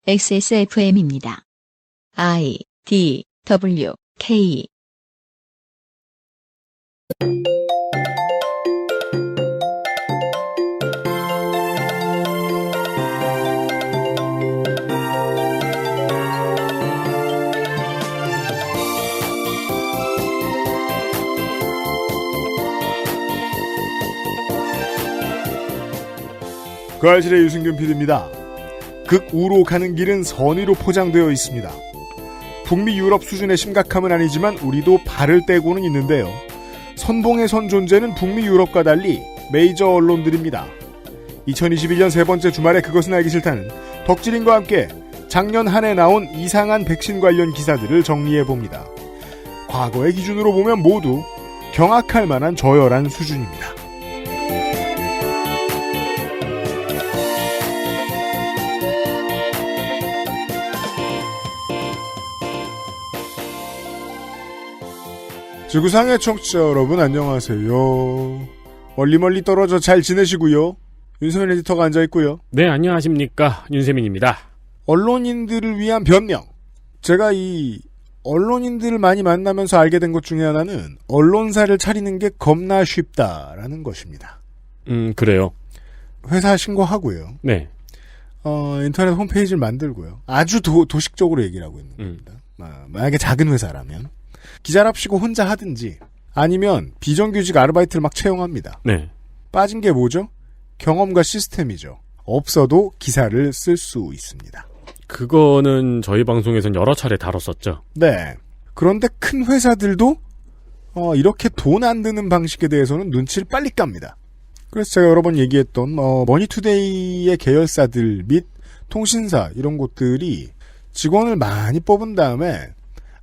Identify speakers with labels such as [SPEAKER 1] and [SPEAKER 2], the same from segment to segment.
[SPEAKER 1] XSFM입니다. I, D, W, K.
[SPEAKER 2] 그 알실의 유승균 PD입니다. 극우로 가는 길은 선의로 포장되어 있습니다. 북미 유럽 수준의 심각함은 아니지만 우리도 발을 떼고는 있는데요. 선봉에 선 존재는 북미 유럽과 달리 메이저 언론들입니다. 2021년 세 번째 주말에 그것은 알기 싫다는 덕질인과 함께 작년 한 해 나온 이상한 백신 관련 기사들을 정리해봅니다. 과거의 기준으로 보면 모두 경악할 만한 저열한 수준입니다. 지구상의 청취자 여러분 안녕하세요. 멀리 떨어져 잘 지내시고요. 윤세민 에디터가 앉아있고요.
[SPEAKER 3] 네, 안녕하십니까. 윤세민입니다.
[SPEAKER 2] 언론인들을 위한 변명. 제가 이 언론인들을 많이 만나면서 알게 된 것 중에 하나는 언론사를 차리는 게 겁나 쉽다라는 것입니다.
[SPEAKER 3] 그래요.
[SPEAKER 2] 회사 신고하고요.
[SPEAKER 3] 네.
[SPEAKER 2] 인터넷 홈페이지를 만들고요. 아주 도식적으로 얘기를 하고 있는 겁니다. 만약에 작은 회사라면. 기자랍시고 혼자 하든지 아니면 비정규직 아르바이트를 막 채용합니다.
[SPEAKER 3] 네.
[SPEAKER 2] 빠진 게 뭐죠? 경험과 시스템이죠. 없어도 기사를 쓸 수 있습니다.
[SPEAKER 3] 그거는 저희 방송에선 여러 차례 다뤘었죠.
[SPEAKER 2] 네. 그런데 큰 회사들도 이렇게 돈 안 드는 방식에 대해서는 눈치를 빨리 깝니다. 그래서 제가 여러 번 얘기했던 머니투데이의 계열사들 및 통신사 이런 곳들이 직원을 많이 뽑은 다음에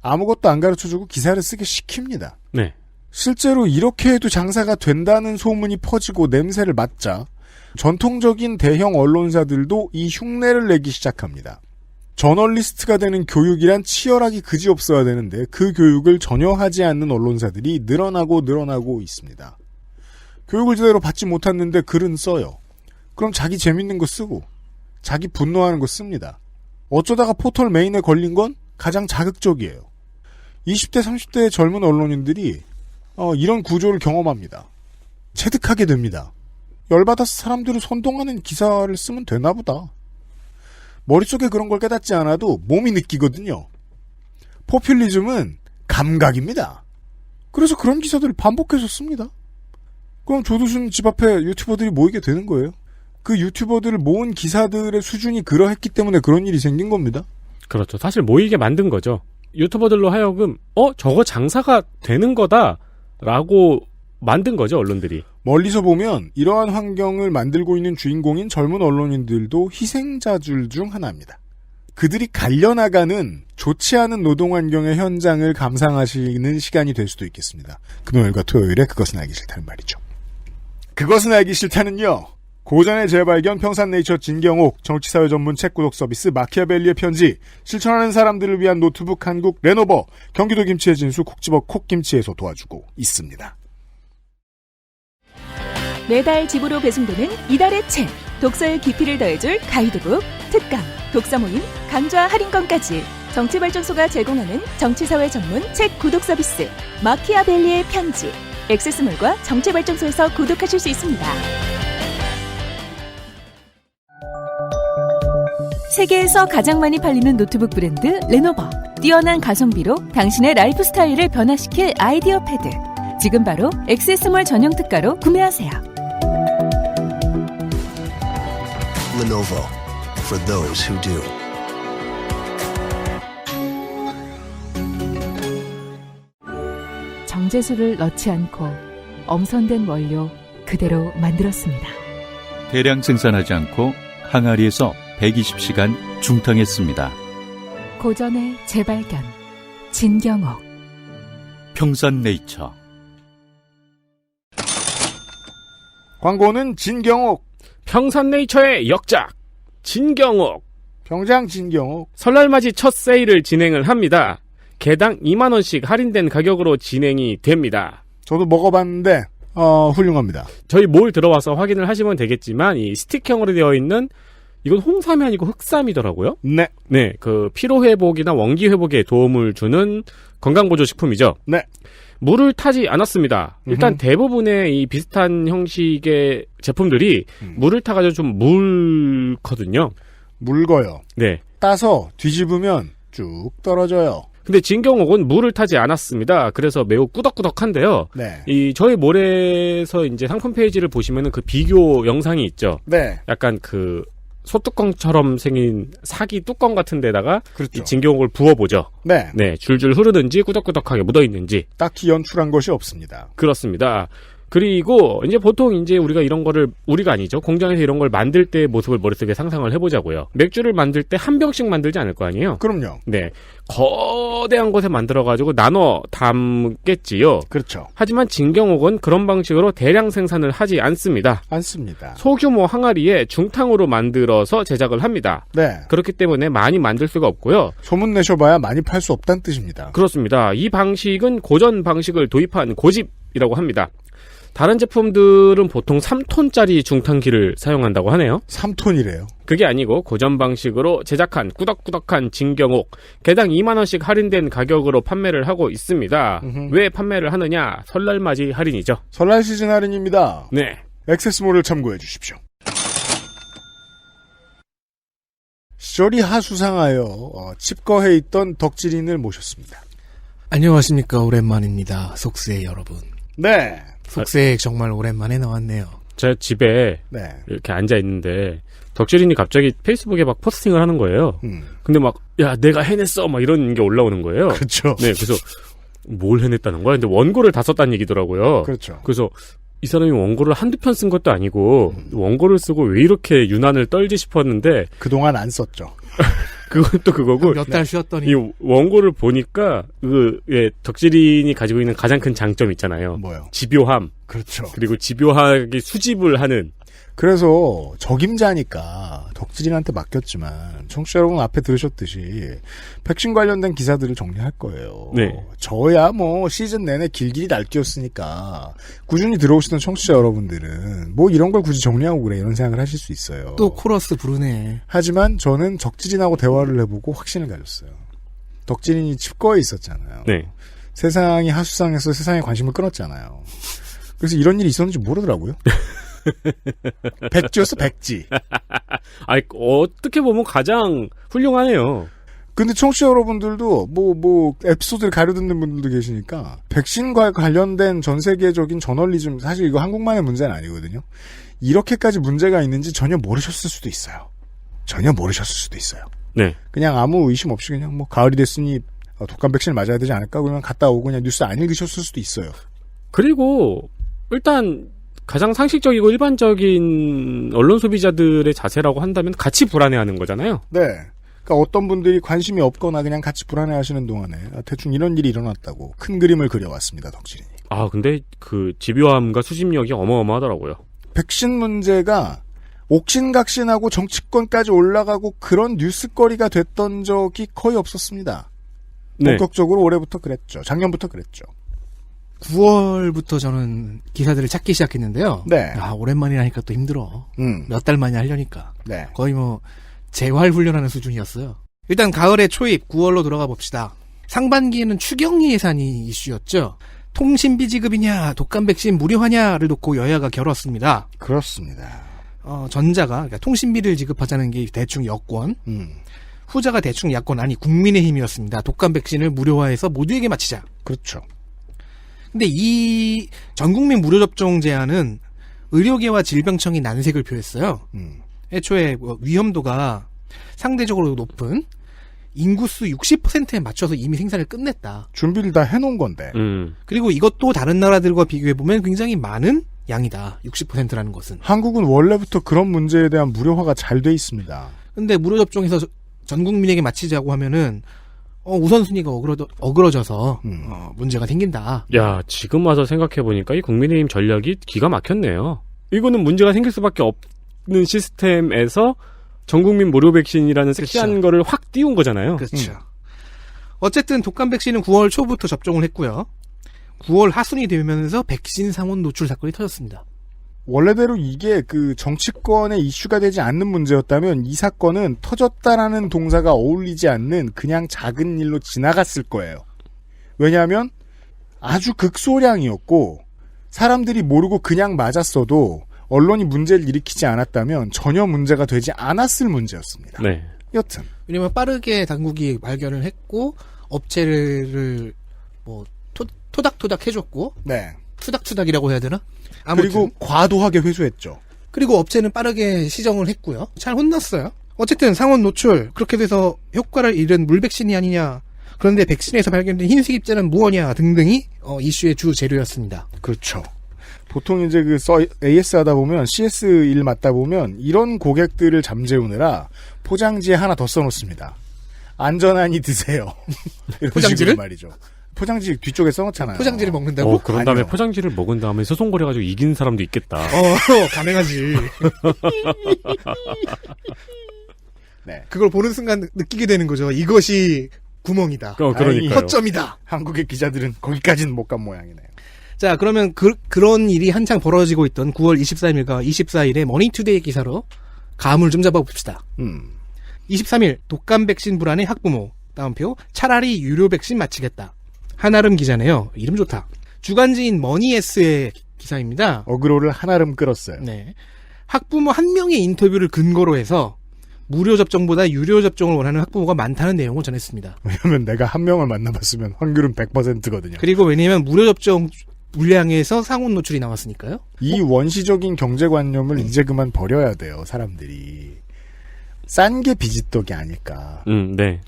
[SPEAKER 2] 아무것도 안 가르쳐주고 기사를 쓰게 시킵니다.
[SPEAKER 3] 네.
[SPEAKER 2] 실제로 이렇게 해도 장사가 된다는 소문이 퍼지고 냄새를 맡자 전통적인 대형 언론사들도 이 흉내를 내기 시작합니다. 저널리스트가 되는 교육이란 치열하기 그지없어야 되는데 그 교육을 전혀 하지 않는 언론사들이 늘어나고 있습니다. 교육을 제대로 받지 못했는데 글은 써요. 그럼 자기 재밌는 거 쓰고 자기 분노하는 거 씁니다. 어쩌다가 포털 메인에 걸린 건 가장 자극적이에요. 20대, 30대의 젊은 언론인들이 이런 구조를 경험합니다. 체득하게 됩니다. 열받아서 사람들을 선동하는 기사를 쓰면 되나 보다. 머릿속에 그런 걸 깨닫지 않아도 몸이 느끼거든요. 포퓰리즘은 감각입니다. 그래서 그런 기사들을 반복해서 씁니다. 그럼 조두순 집 앞에 유튜버들이 모이게 되는 거예요. 그 유튜버들을 모은 기사들의 수준이 그러했기 때문에 그런 일이 생긴 겁니다.
[SPEAKER 3] 그렇죠. 사실 모이게 만든 거죠. 유튜버들로 하여금 저거 장사가 되는 거다라고 만든 거죠, 언론들이.
[SPEAKER 2] 멀리서 보면 이러한 환경을 만들고 있는 주인공인 젊은 언론인들도 희생자줄 중 하나입니다. 그들이 갈려나가는 좋지 않은 노동환경의 현장을 감상하시는 시간이 될 수도 있겠습니다. 금요일과 토요일에 그것은 알기 싫다는 말이죠. 그것은 알기 싫다는요. 고전의 재발견 평산네이처 진경옥 정치사회 전문 책 구독 서비스 마키아벨리의 편지 실천하는 사람들을 위한 노트북 한국 레노버 경기도 김치의 진수 콕 집어 콕김치에서 도와주고 있습니다.
[SPEAKER 4] 매달 집으로 배송되는 이달의 책 독서의 깊이를 더해줄 가이드북 특강 독서 모임 강좌 할인권까지 정치발전소가 제공하는 정치사회 전문 책 구독 서비스 마키아벨리의 편지 액세스몰과 정치발전소에서 구독하실 수 있습니다. 세계에서 가장 많이 팔리는 노트북 브랜드 레노버. 뛰어난 가성비로 당신의 라이프 스타일을 변화시킬 아이디어 패드. 지금 바로 액세스몰 전용 특가로 구매하세요.
[SPEAKER 5] Lenovo for those who do.
[SPEAKER 4] 정제수를 넣지 않고 엄선된 원료 그대로 만들었습니다.
[SPEAKER 6] 대량 생산하지 않고 항아리에서 120시간 중탕했습니다.
[SPEAKER 4] 고전의 재발견 진경옥.
[SPEAKER 6] 평산네이처.
[SPEAKER 2] 광고는 진경옥.
[SPEAKER 3] 평산네이처의 역작 진경옥.
[SPEAKER 2] 평장 진경옥.
[SPEAKER 3] 설날맞이 첫 세일을 진행을 합니다. 개당 2만원씩 할인된 가격으로 진행이 됩니다.
[SPEAKER 2] 저도 먹어봤는데 훌륭합니다.
[SPEAKER 3] 저희 몰 들어와서 확인을 하시면 되겠지만 이 스틱형으로 되어 있는 이건 홍삼이 아니고 흑삼이더라고요.
[SPEAKER 2] 네.
[SPEAKER 3] 네, 그 피로 회복이나 원기 회복에 도움을 주는 건강보조 식품이죠.
[SPEAKER 2] 네.
[SPEAKER 3] 물을 타지 않았습니다. 일단 대부분의 이 비슷한 형식의 제품들이 물을 타가지고 좀 묽거든요.
[SPEAKER 2] 묽어요.
[SPEAKER 3] 네.
[SPEAKER 2] 따서 뒤집으면 쭉 떨어져요.
[SPEAKER 3] 근데 진경옥은 물을 타지 않았습니다. 그래서 매우 꾸덕꾸덕한데요.
[SPEAKER 2] 네.
[SPEAKER 3] 이 저희 몰에서 이제 상품 페이지를 보시면은 그 비교 영상이 있죠.
[SPEAKER 2] 네.
[SPEAKER 3] 약간 그 소뚜껑처럼 생긴 사기 뚜껑 같은 데다가
[SPEAKER 2] 그렇죠.
[SPEAKER 3] 이 진경옥을 부어보죠.
[SPEAKER 2] 네.
[SPEAKER 3] 네, 줄줄 흐르는지 꾸덕꾸덕하게 묻어있는지.
[SPEAKER 2] 딱히 연출한 것이 없습니다.
[SPEAKER 3] 그렇습니다. 그리고 이제 보통 이제 우리가 이런 거를 우리가 아니죠. 공장에서 이런 걸 만들 때의 모습을 머릿속에 상상을 해보자고요. 맥주를 만들 때 한 병씩 만들지 않을 거 아니에요.
[SPEAKER 2] 그럼요.
[SPEAKER 3] 네, 거대한 곳에 만들어가지고 나눠 담겠지요.
[SPEAKER 2] 그렇죠.
[SPEAKER 3] 하지만 진경옥은 그런 방식으로 대량 생산을 하지 않습니다.
[SPEAKER 2] 않습니다.
[SPEAKER 3] 소규모 항아리에 중탕으로 만들어서 제작을 합니다.
[SPEAKER 2] 네.
[SPEAKER 3] 그렇기 때문에 많이 만들 수가 없고요.
[SPEAKER 2] 소문 내셔봐야 많이 팔 수 없다는 뜻입니다.
[SPEAKER 3] 그렇습니다. 이 방식은 고전 방식을 도입한 고집이라고 합니다. 다른 제품들은 보통 3톤짜리 중탕기를 사용한다고 하네요.
[SPEAKER 2] 3톤이래요.
[SPEAKER 3] 그게 아니고 고전 방식으로 제작한 꾸덕꾸덕한 진경옥 개당 2만원씩 할인된 가격으로 판매를 하고 있습니다. 왜 판매를 하느냐? 설날맞이 할인이죠.
[SPEAKER 2] 설날 시즌 할인입니다.
[SPEAKER 3] 네.
[SPEAKER 2] 액세스몰을 참고해 주십시오. 시절이 하수상하여 칩거해 있던 덕질인을 모셨습니다.
[SPEAKER 7] 안녕하십니까. 오랜만입니다. 속세 여러분.
[SPEAKER 2] 네.
[SPEAKER 7] 속세 정말 오랜만에 나왔네요.
[SPEAKER 3] 제 집에
[SPEAKER 2] 네.
[SPEAKER 3] 이렇게 앉아 있는데 덕질인이 갑자기 페이스북에 막 포스팅을 하는 거예요. 근데 막 야 내가 해냈어 막 이런 게 올라오는 거예요.
[SPEAKER 2] 그렇죠.
[SPEAKER 3] 네, 그래서 뭘 해냈다는 거야? 근데 원고를 다 썼다는 얘기더라고요.
[SPEAKER 2] 그렇죠.
[SPEAKER 3] 그래서 이 사람이 원고를 한두 편 쓴 것도 아니고 원고를 쓰고 왜 이렇게 유난을 떨지 싶었는데
[SPEAKER 2] 그동안 안 썼죠.
[SPEAKER 3] 그건 또 그거고
[SPEAKER 7] 몇 달 쉬었더니
[SPEAKER 3] 이 원고를 보니까 덕질인이 가지고 있는 가장 큰 장점 있잖아요.
[SPEAKER 2] 뭐요?
[SPEAKER 3] 집요함.
[SPEAKER 2] 그렇죠.
[SPEAKER 3] 그리고 집요하게 수집을 하는.
[SPEAKER 2] 그래서 적임자니까 덕질인한테 맡겼지만 청취자 여러분 앞에 들으셨듯이 백신 관련된 기사들을 정리할 거예요.
[SPEAKER 3] 네.
[SPEAKER 2] 저야 뭐 시즌 내내 길길이 날뛰었으니까 꾸준히 들어오시던 청취자 여러분들은 뭐 이런 걸 굳이 정리하고 그래 이런 생각을 하실 수 있어요.
[SPEAKER 7] 또 코러스 부르네.
[SPEAKER 2] 하지만 저는 덕질인하고 대화를 해보고 확신을 가졌어요. 덕질인이 칩거에 있었잖아요.
[SPEAKER 3] 네.
[SPEAKER 2] 세상이 하수상해서 세상에 관심을 끊었잖아요. 그래서 이런 일이 있었는지 모르더라고요. 백지였어, 백지.
[SPEAKER 3] 아니, 어떻게 보면 가장 훌륭하네요.
[SPEAKER 2] 근데 청취자 여러분들도 에피소드를 가려듣는 분들도 계시니까 백신과 관련된 전 세계적인 저널리즘, 사실 이거 한국만의 문제는 아니거든요. 이렇게까지 문제가 있는지 전혀 모르셨을 수도 있어요. 전혀 모르셨을 수도 있어요.
[SPEAKER 3] 네.
[SPEAKER 2] 그냥 아무 의심 없이 그냥 뭐 가을이 됐으니 독감 백신을 맞아야 되지 않을까 그러면 갔다 오고 그냥 뉴스 안 읽으셨을 수도 있어요.
[SPEAKER 3] 그리고 일단 가장 상식적이고 일반적인 언론 소비자들의 자세라고 한다면 같이 불안해하는 거잖아요.
[SPEAKER 2] 네. 그러니까 어떤 분들이 관심이 없거나 그냥 같이 불안해하시는 동안에 대충 이런 일이 일어났다고 큰 그림을 그려왔습니다. 덕질인이.
[SPEAKER 3] 아 근데 그 집요함과 수집력이 어마어마하더라고요.
[SPEAKER 2] 백신 문제가 옥신각신하고 정치권까지 올라가고 그런 뉴스거리가 됐던 적이 거의 없었습니다.
[SPEAKER 3] 네.
[SPEAKER 2] 본격적으로 올해부터 그랬죠. 작년부터 그랬죠.
[SPEAKER 7] 9월부터 저는 기사들을 찾기 시작했는데요.
[SPEAKER 2] 네.
[SPEAKER 7] 아, 오랜만이라니까 또 힘들어. 몇 달 만에 하려니까.
[SPEAKER 2] 네.
[SPEAKER 7] 거의 뭐 재활 훈련하는 수준이었어요. 일단 가을의 초입 9월로 돌아가 봅시다. 상반기에는 추경 예산이 이슈였죠. 통신비 지급이냐 독감 백신 무료하냐를 놓고 여야가 겨뤘습니다.
[SPEAKER 2] 그렇습니다.
[SPEAKER 7] 전자가 그러니까 통신비를 지급하자는 게 대충 여권, 후자가 대충 야권 아니 국민의힘이었습니다. 독감 백신을 무료화해서 모두에게 맞히자.
[SPEAKER 2] 그렇죠.
[SPEAKER 7] 근데 이 전국민 무료 접종 제한은 의료계와 질병청이 난색을 표했어요. 애초에 위험도가 상대적으로 높은 인구수 60%에 맞춰서 이미 생산을 끝냈다.
[SPEAKER 2] 준비를 다 해놓은 건데.
[SPEAKER 7] 그리고 이것도 다른 나라들과 비교해보면 굉장히 많은 양이다. 60%라는 것은.
[SPEAKER 2] 한국은 원래부터 그런 문제에 대한 무료화가 잘 돼 있습니다.
[SPEAKER 7] 근데 무료 접종에서 전 국민에게 맞히자고 하면은 우선순위가 어그러져서 문제가 생긴다.
[SPEAKER 3] 야, 지금 와서 생각해보니까 이 국민의힘 전략이 기가 막혔네요. 이거는 문제가 생길 수밖에 없는 시스템에서 전국민 무료 백신이라는 섹시한
[SPEAKER 7] 그렇죠.
[SPEAKER 3] 거를 확 띄운 거잖아요.
[SPEAKER 7] 그렇죠. 어쨌든 독감 백신은 9월 초부터 접종을 했고요. 9월 하순이 되면서 백신 상온 노출 사건이 터졌습니다.
[SPEAKER 2] 원래대로 이게 그 정치권의 이슈가 되지 않는 문제였다면 이 사건은 터졌다라는 동사가 어울리지 않는 그냥 작은 일로 지나갔을 거예요. 왜냐하면 아주 극소량이었고 사람들이 모르고 그냥 맞았어도 언론이 문제를 일으키지 않았다면 전혀 문제가 되지 않았을 문제였습니다.
[SPEAKER 3] 네.
[SPEAKER 2] 여튼
[SPEAKER 7] 왜냐면 빠르게 당국이 발견을 했고 업체를 뭐 토닥토닥 해줬고
[SPEAKER 2] 네.
[SPEAKER 7] 투닥투닥이라고 해야 되나? 아무튼.
[SPEAKER 2] 그리고 과도하게 회수했죠.
[SPEAKER 7] 그리고 업체는 빠르게 시정을 했고요. 잘 혼났어요. 어쨌든 상온 노출 그렇게 돼서 효과를 잃은 물백신이 아니냐. 그런데 백신에서 발견된 흰색 입자는 무엇이냐 등등이 이슈의 주 재료였습니다.
[SPEAKER 2] 그렇죠. 보통 이제 AS 하다 보면 CS 일 맡다 보면 이런 고객들을 잠재우느라 포장지에 하나 더 써놓습니다. 안전하니 드세요. 이런
[SPEAKER 7] 포장지를?
[SPEAKER 2] 말이죠. 포장지 뒤쪽에 써놓잖아요.
[SPEAKER 7] 포장지를 먹는다고?
[SPEAKER 3] 그런 다음에
[SPEAKER 2] 아니요.
[SPEAKER 3] 포장지를 먹은 다음에 소송거려가지고 이긴 사람도 있겠다.
[SPEAKER 7] 가능하지.
[SPEAKER 2] 네.
[SPEAKER 7] 그걸 보는 순간 느끼게 되는 거죠. 이것이 구멍이다.
[SPEAKER 3] 그러니까요.
[SPEAKER 7] 허점이다.
[SPEAKER 2] 한국의 기자들은 거기까지는 못 간 모양이네요.
[SPEAKER 7] 자, 그러면 그런 일이 한창 벌어지고 있던 9월 23일과 24일에 머니투데이 기사로 감을 좀 잡아봅시다. 23일 독감 백신 불안의 학부모. 다음표 차라리 유료 백신 맞히겠다. 한아름 기자네요. 이름 좋다. 주간지인 머니에스의 기사입니다.
[SPEAKER 2] 어그로를 한아름 끌었어요.
[SPEAKER 7] 네. 학부모 한 명의 인터뷰를 근거로 해서 무료 접종보다 유료 접종을 원하는 학부모가 많다는 내용을 전했습니다.
[SPEAKER 2] 왜냐면 내가 한 명을 만나봤으면 확률은 100%거든요.
[SPEAKER 7] 그리고 왜냐면 무료 접종 물량에서 상온 노출이 나왔으니까요.
[SPEAKER 2] 이 원시적인 경제관념을 이제 그만 버려야 돼요. 사람들이. 싼 게 비지떡이 아닐까.
[SPEAKER 3] 네.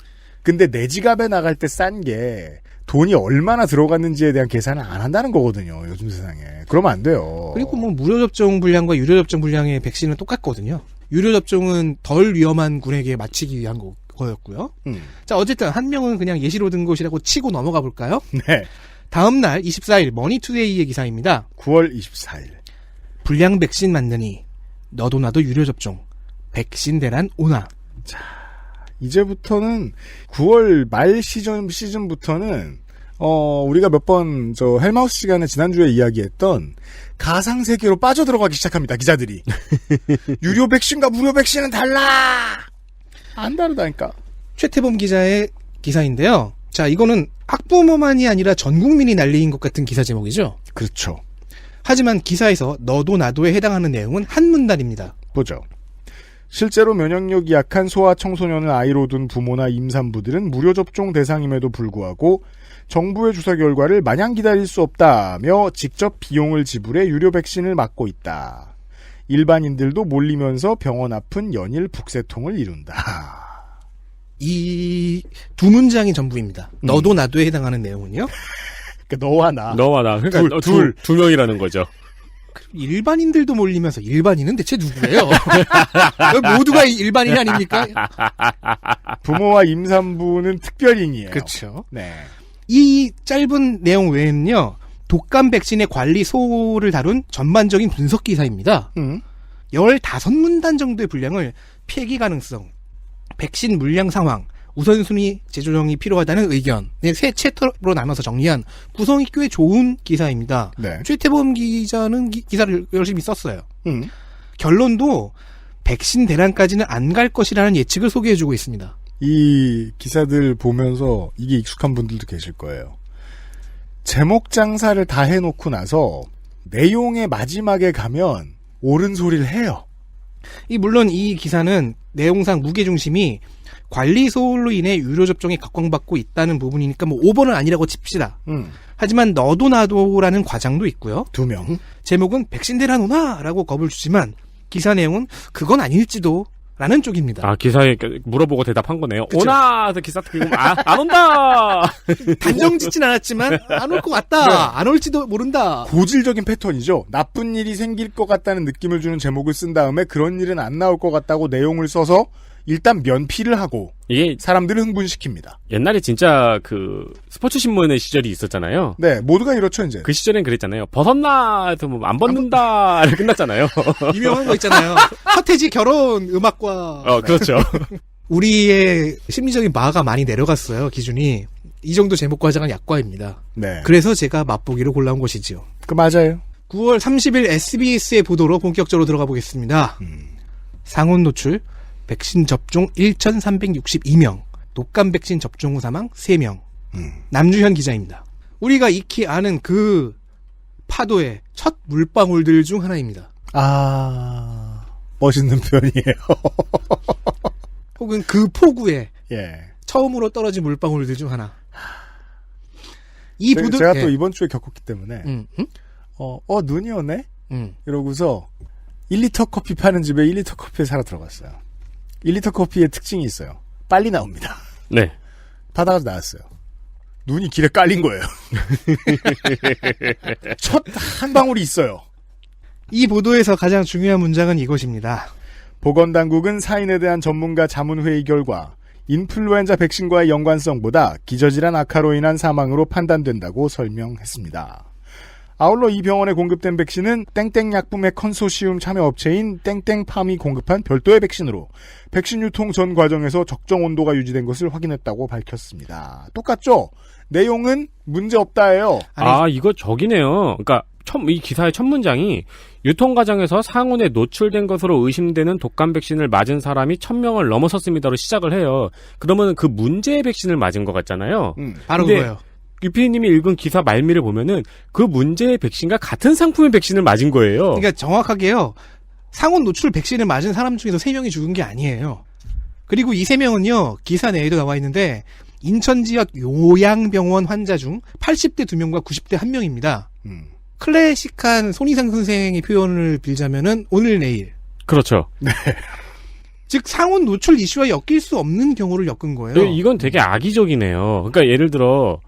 [SPEAKER 2] 근데 내 지갑에 나갈 때 싼 게 돈이 얼마나 들어갔는지에 대한 계산을 안 한다는 거거든요. 요즘 세상에. 그러면 안 돼요.
[SPEAKER 7] 그리고 뭐 무료 접종 분량과 유료 접종 분량의 백신은 똑같거든요. 유료 접종은 덜 위험한 군에게 맞히기 위한 거였고요. 자, 어쨌든 한 명은 그냥 예시로 든 것이라고 치고 넘어가 볼까요?
[SPEAKER 2] 네.
[SPEAKER 7] 다음 날 24일 머니투데이의 기사입니다.
[SPEAKER 2] 9월 24일.
[SPEAKER 7] 불량 백신 만드니 너도 나도 유료 접종. 백신 대란 오나.
[SPEAKER 2] 자, 이제부터는 9월 말 시즌부터는 우리가 몇 번 헬마우스 시간에 지난주에 이야기했던 가상 세계로 빠져들어가기 시작합니다. 기자들이. 유료 백신과 무료 백신은 달라. 안 다르다니까.
[SPEAKER 7] 최태범 기자의 기사인데요. 자, 이거는 학부모만이 아니라 전 국민이 난리인 것 같은 기사 제목이죠.
[SPEAKER 2] 그렇죠.
[SPEAKER 7] 하지만 기사에서 너도 나도에 해당하는 내용은 한 문단입니다.
[SPEAKER 2] 보죠. 실제로 면역력이 약한 소아 청소년을 아이로 둔 부모나 임산부들은 무료 접종 대상임에도 불구하고 정부의 조사 결과를 마냥 기다릴 수 없다며 직접 비용을 지불해 유료 백신을 맞고 있다. 일반인들도 몰리면서 병원 앞은 연일 북새통을 이룬다.
[SPEAKER 7] 이 두 문장이 전부입니다. 너도 나도에 해당하는 내용은요.
[SPEAKER 2] 그러니까 너와 나.
[SPEAKER 3] 그러니까 두 명이라는 거죠.
[SPEAKER 7] 일반인들도 몰리면서 일반인은 대체 누구예요? 모두가 일반인 아닙니까?
[SPEAKER 2] 부모와 임산부는 특별인이에요.
[SPEAKER 7] 그렇죠.
[SPEAKER 2] 네.
[SPEAKER 7] 이 짧은 내용 외에는요. 독감 백신의 관리 소를 다룬 전반적인 분석 기사입니다. 15문단 정도의 분량을 폐기 가능성, 백신 물량 상황, 우선순위 재조정이 필요하다는 의견, 세 챕터로 나눠서 정리한 구성이 꽤 좋은 기사입니다.
[SPEAKER 2] 네.
[SPEAKER 7] 최태범 기자는 기사를 열심히 썼어요. 결론도 백신 대란까지는 안 갈 것이라는 예측을 소개해주고 있습니다.
[SPEAKER 2] 이 기사들 보면서 이게 익숙한 분들도 계실 거예요. 제목 장사를 다 해놓고 나서 내용의 마지막에 가면 옳은 소리를 해요.
[SPEAKER 7] 물론 이 기사는 내용상 무게중심이 관리 소홀로 인해 유료 접종에 각광받고 있다는 부분이니까 뭐 5번은 아니라고 칩시다. 하지만 너도 나도라는 과장도 있고요.
[SPEAKER 2] 2명.
[SPEAKER 7] 제목은 백신 대란 오나라고 겁을 주지만 기사 내용은 그건 아닐지도 라는 쪽입니다.
[SPEAKER 3] 아, 기사에 물어보고 대답한 거네요.
[SPEAKER 7] 그쵸?
[SPEAKER 3] 오나! 기사 듣고 안 온다!
[SPEAKER 7] 단정 짓진 않았지만 안 올 것 같다. 안 올지도 모른다.
[SPEAKER 2] 고질적인 패턴이죠. 나쁜 일이 생길 것 같다는 느낌을 주는 제목을 쓴 다음에 그런 일은 안 나올 것 같다고 내용을 써서 일단 면피를 하고
[SPEAKER 3] 이게
[SPEAKER 2] 사람들을 흥분시킵니다.
[SPEAKER 3] 옛날에 진짜 스포츠 신문의 시절이 있었잖아요.
[SPEAKER 2] 네, 모두가 이렇죠, 이제.
[SPEAKER 3] 그 시절엔 그랬잖아요. 벗었나? 해서 뭐 안 벗는다. 이렇게 끝났잖아요.
[SPEAKER 7] 유명한 거 있잖아요. 서태지 결혼 음악과.
[SPEAKER 3] 그렇죠.
[SPEAKER 7] 우리의 심리적인 마가 많이 내려갔어요, 기준이. 이 정도 제목 과장은 약과입니다.
[SPEAKER 2] 네.
[SPEAKER 7] 그래서 제가 맛보기로 골라온 것이지요.
[SPEAKER 2] 맞아요.
[SPEAKER 7] 9월 30일 SBS의 보도로 본격적으로 들어가 보겠습니다. 상온 노출, 백신 접종 1,362명, 독감 백신 접종 후 사망 3명. 남주현 기자입니다. 우리가 익히 아는 그 파도의 첫 물방울들 중 하나입니다.
[SPEAKER 2] 멋있는 표현이에요.
[SPEAKER 7] 혹은 그 폭우에
[SPEAKER 2] 예.
[SPEAKER 7] 처음으로 떨어진 물방울들 중 하나. 이 보도
[SPEAKER 2] 제가 또 이번 주에 겪었기 때문에 눈이 오네?
[SPEAKER 7] 음.
[SPEAKER 2] 이러고서 1리터 커피 파는 집에 1리터 커피에 사러 들어갔어요. 1리터 커피의 특징이 있어요. 빨리 나옵니다.
[SPEAKER 3] 네.
[SPEAKER 2] 받아가지고 나왔어요. 눈이 길에 깔린 거예요. 첫 한 방울이 있어요.
[SPEAKER 7] 이 보도에서 가장 중요한 문장은 이것입니다.
[SPEAKER 2] 보건당국은 사인에 대한 전문가 자문회의 결과 인플루엔자 백신과의 연관성보다 기저질환 악화로 인한 사망으로 판단된다고 설명했습니다. 아울러 이 병원에 공급된 백신은 땡땡약품의 컨소시움 참여업체인 땡땡팜이 공급한 별도의 백신으로 백신 유통 전 과정에서 적정 온도가 유지된 것을 확인했다고 밝혔습니다. 똑같죠? 내용은 문제없다예요.
[SPEAKER 3] 이거 저기네요. 그러니까 이 기사의 첫 문장이 유통 과정에서 상온에 노출된 것으로 의심되는 독감 백신을 맞은 사람이 1,000명을 넘어섰습니다로 시작을 해요. 그러면 그 문제의 백신을 맞은 것 같잖아요.
[SPEAKER 7] 바로 그거예요.
[SPEAKER 3] 유피님이 읽은 기사 말미를 보면은 그 문제의 백신과 같은 상품의 백신을 맞은 거예요.
[SPEAKER 7] 그러니까 정확하게요. 상온 노출 백신을 맞은 사람 중에서 3명이 죽은 게 아니에요. 그리고 이 3명은요. 기사 내에도 나와 있는데 인천 지역 요양병원 환자 중 80대 2명과 90대 1명입니다. 클래식한 손희상 선생의 표현을 빌자면은 오늘 내일.
[SPEAKER 3] 그렇죠.
[SPEAKER 2] 네.
[SPEAKER 7] 즉 상온 노출 이슈와 엮일 수 없는 경우를 엮은 거예요.
[SPEAKER 3] 네, 이건 되게 악의적이네요. 그러니까 예를 들어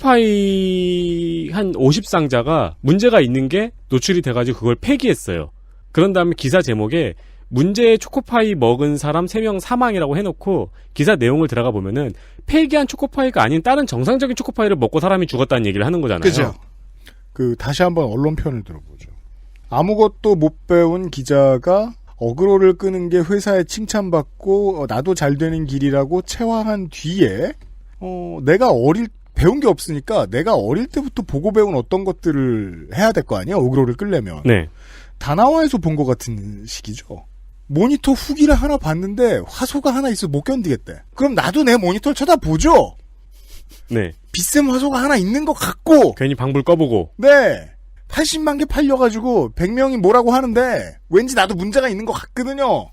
[SPEAKER 3] 초코파이 한 50상자가 문제가 있는 게 노출이 돼가지고 그걸 폐기했어요. 그런 다음에 기사 제목에 문제의 초코파이 먹은 사람 3명 사망이라고 해놓고 기사 내용을 들어가 보면은 폐기한 초코파이가 아닌 다른 정상적인 초코파이를 먹고 사람이 죽었다는 얘기를 하는 거잖아요.
[SPEAKER 7] 그죠.
[SPEAKER 2] 다시 한번 언론 편을 들어보죠. 아무것도 못 배운 기자가 어그로를 끄는 게 회사에 칭찬받고 나도 잘 되는 길이라고 체화한 뒤에 내가 배운 게 없으니까 내가 어릴 때부터 보고 배운 어떤 것들을 해야 될 거 아니에요. 어그로를 끌려면.
[SPEAKER 3] 네.
[SPEAKER 2] 다나와에서 본 것 같은 식이죠. 모니터 후기를 하나 봤는데 화소가 하나 있어 못 견디겠대. 그럼 나도 내 모니터를 쳐다보죠.
[SPEAKER 3] 네.
[SPEAKER 2] 비쌤 화소가 하나 있는 것 같고.
[SPEAKER 3] 괜히 방불 꺼보고.
[SPEAKER 2] 네. 80만 개 팔려가지고 100명이 뭐라고 하는데 왠지 나도 문제가 있는 것 같거든요.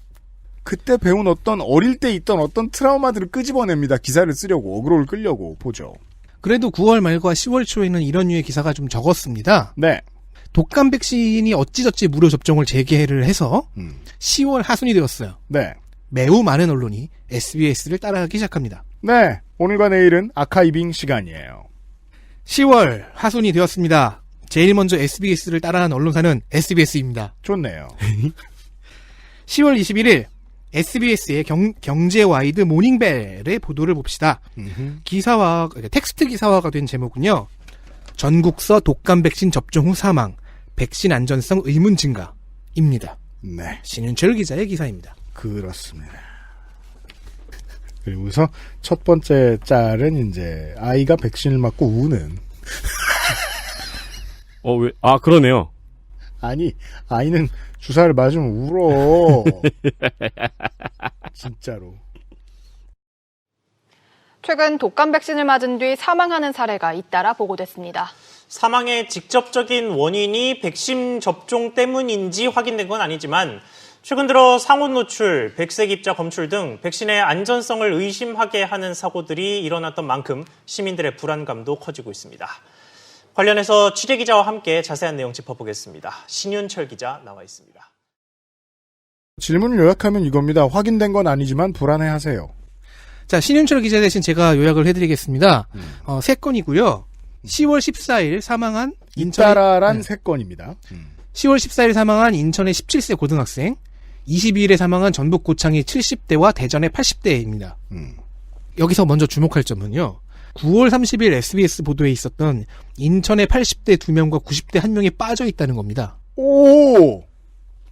[SPEAKER 2] 그때 배운 어릴 때 있던 어떤 트라우마들을 끄집어냅니다. 기사를 쓰려고 어그로를 끌려고 보죠.
[SPEAKER 7] 그래도 9월 말과 10월 초에는 이런 류의 기사가 좀 적었습니다.
[SPEAKER 2] 네.
[SPEAKER 7] 독감 백신이 어찌저찌 무료 접종을 재개를 해서 10월 하순이 되었어요.
[SPEAKER 2] 네.
[SPEAKER 7] 매우 많은 언론이 SBS를 따라하기 시작합니다.
[SPEAKER 2] 네. 오늘과 내일은 아카이빙 시간이에요.
[SPEAKER 7] 10월 하순이 되었습니다. 제일 먼저 SBS를 따라한 언론사는 SBS입니다.
[SPEAKER 2] 좋네요.
[SPEAKER 7] 10월 21일 SBS의 경제와이드 모닝벨의 보도를 봅시다. 텍스트 기사화가 된 제목은요. 전국서 독감 백신 접종 후 사망, 백신 안전성 의문 증가입니다.
[SPEAKER 2] 네.
[SPEAKER 7] 신윤철 기자의 기사입니다.
[SPEAKER 2] 그렇습니다. 그리고서 첫 번째 짤은 이제 아이가 백신을 맞고 우는.
[SPEAKER 3] 왜? 그러네요.
[SPEAKER 2] 아니, 아이는 주사를 맞으면 울어. 진짜로.
[SPEAKER 8] 최근 독감 백신을 맞은 뒤 사망하는 사례가 잇따라 보고됐습니다.
[SPEAKER 9] 사망의 직접적인 원인이 백신 접종 때문인지 확인된 건 아니지만 최근 들어 상온 노출, 백색 입자 검출 등 백신의 안전성을 의심하게 하는 사고들이 일어났던 만큼 시민들의 불안감도 커지고 있습니다. 관련해서 취재기자와 함께 자세한 내용 짚어보겠습니다. 신윤철 기자 나와 있습니다.
[SPEAKER 2] 질문을 요약하면 이겁니다. 확인된 건 아니지만 불안해하세요.
[SPEAKER 7] 자, 신윤철 기자 대신 제가 요약을 해드리겠습니다. 3건이고요. 10월 14일 사망한
[SPEAKER 2] 잇따라란 3건입니다.
[SPEAKER 7] 10월 14일 사망한 인천의 17세 고등학생, 22일에 사망한 전북 고창의 70대와 대전의 80대입니다. 여기서 먼저 주목할 점은요. 9월 30일 SBS 보도에 있었던 인천의 80대 2명과 90대 1명이 빠져 있다는 겁니다.
[SPEAKER 2] 오!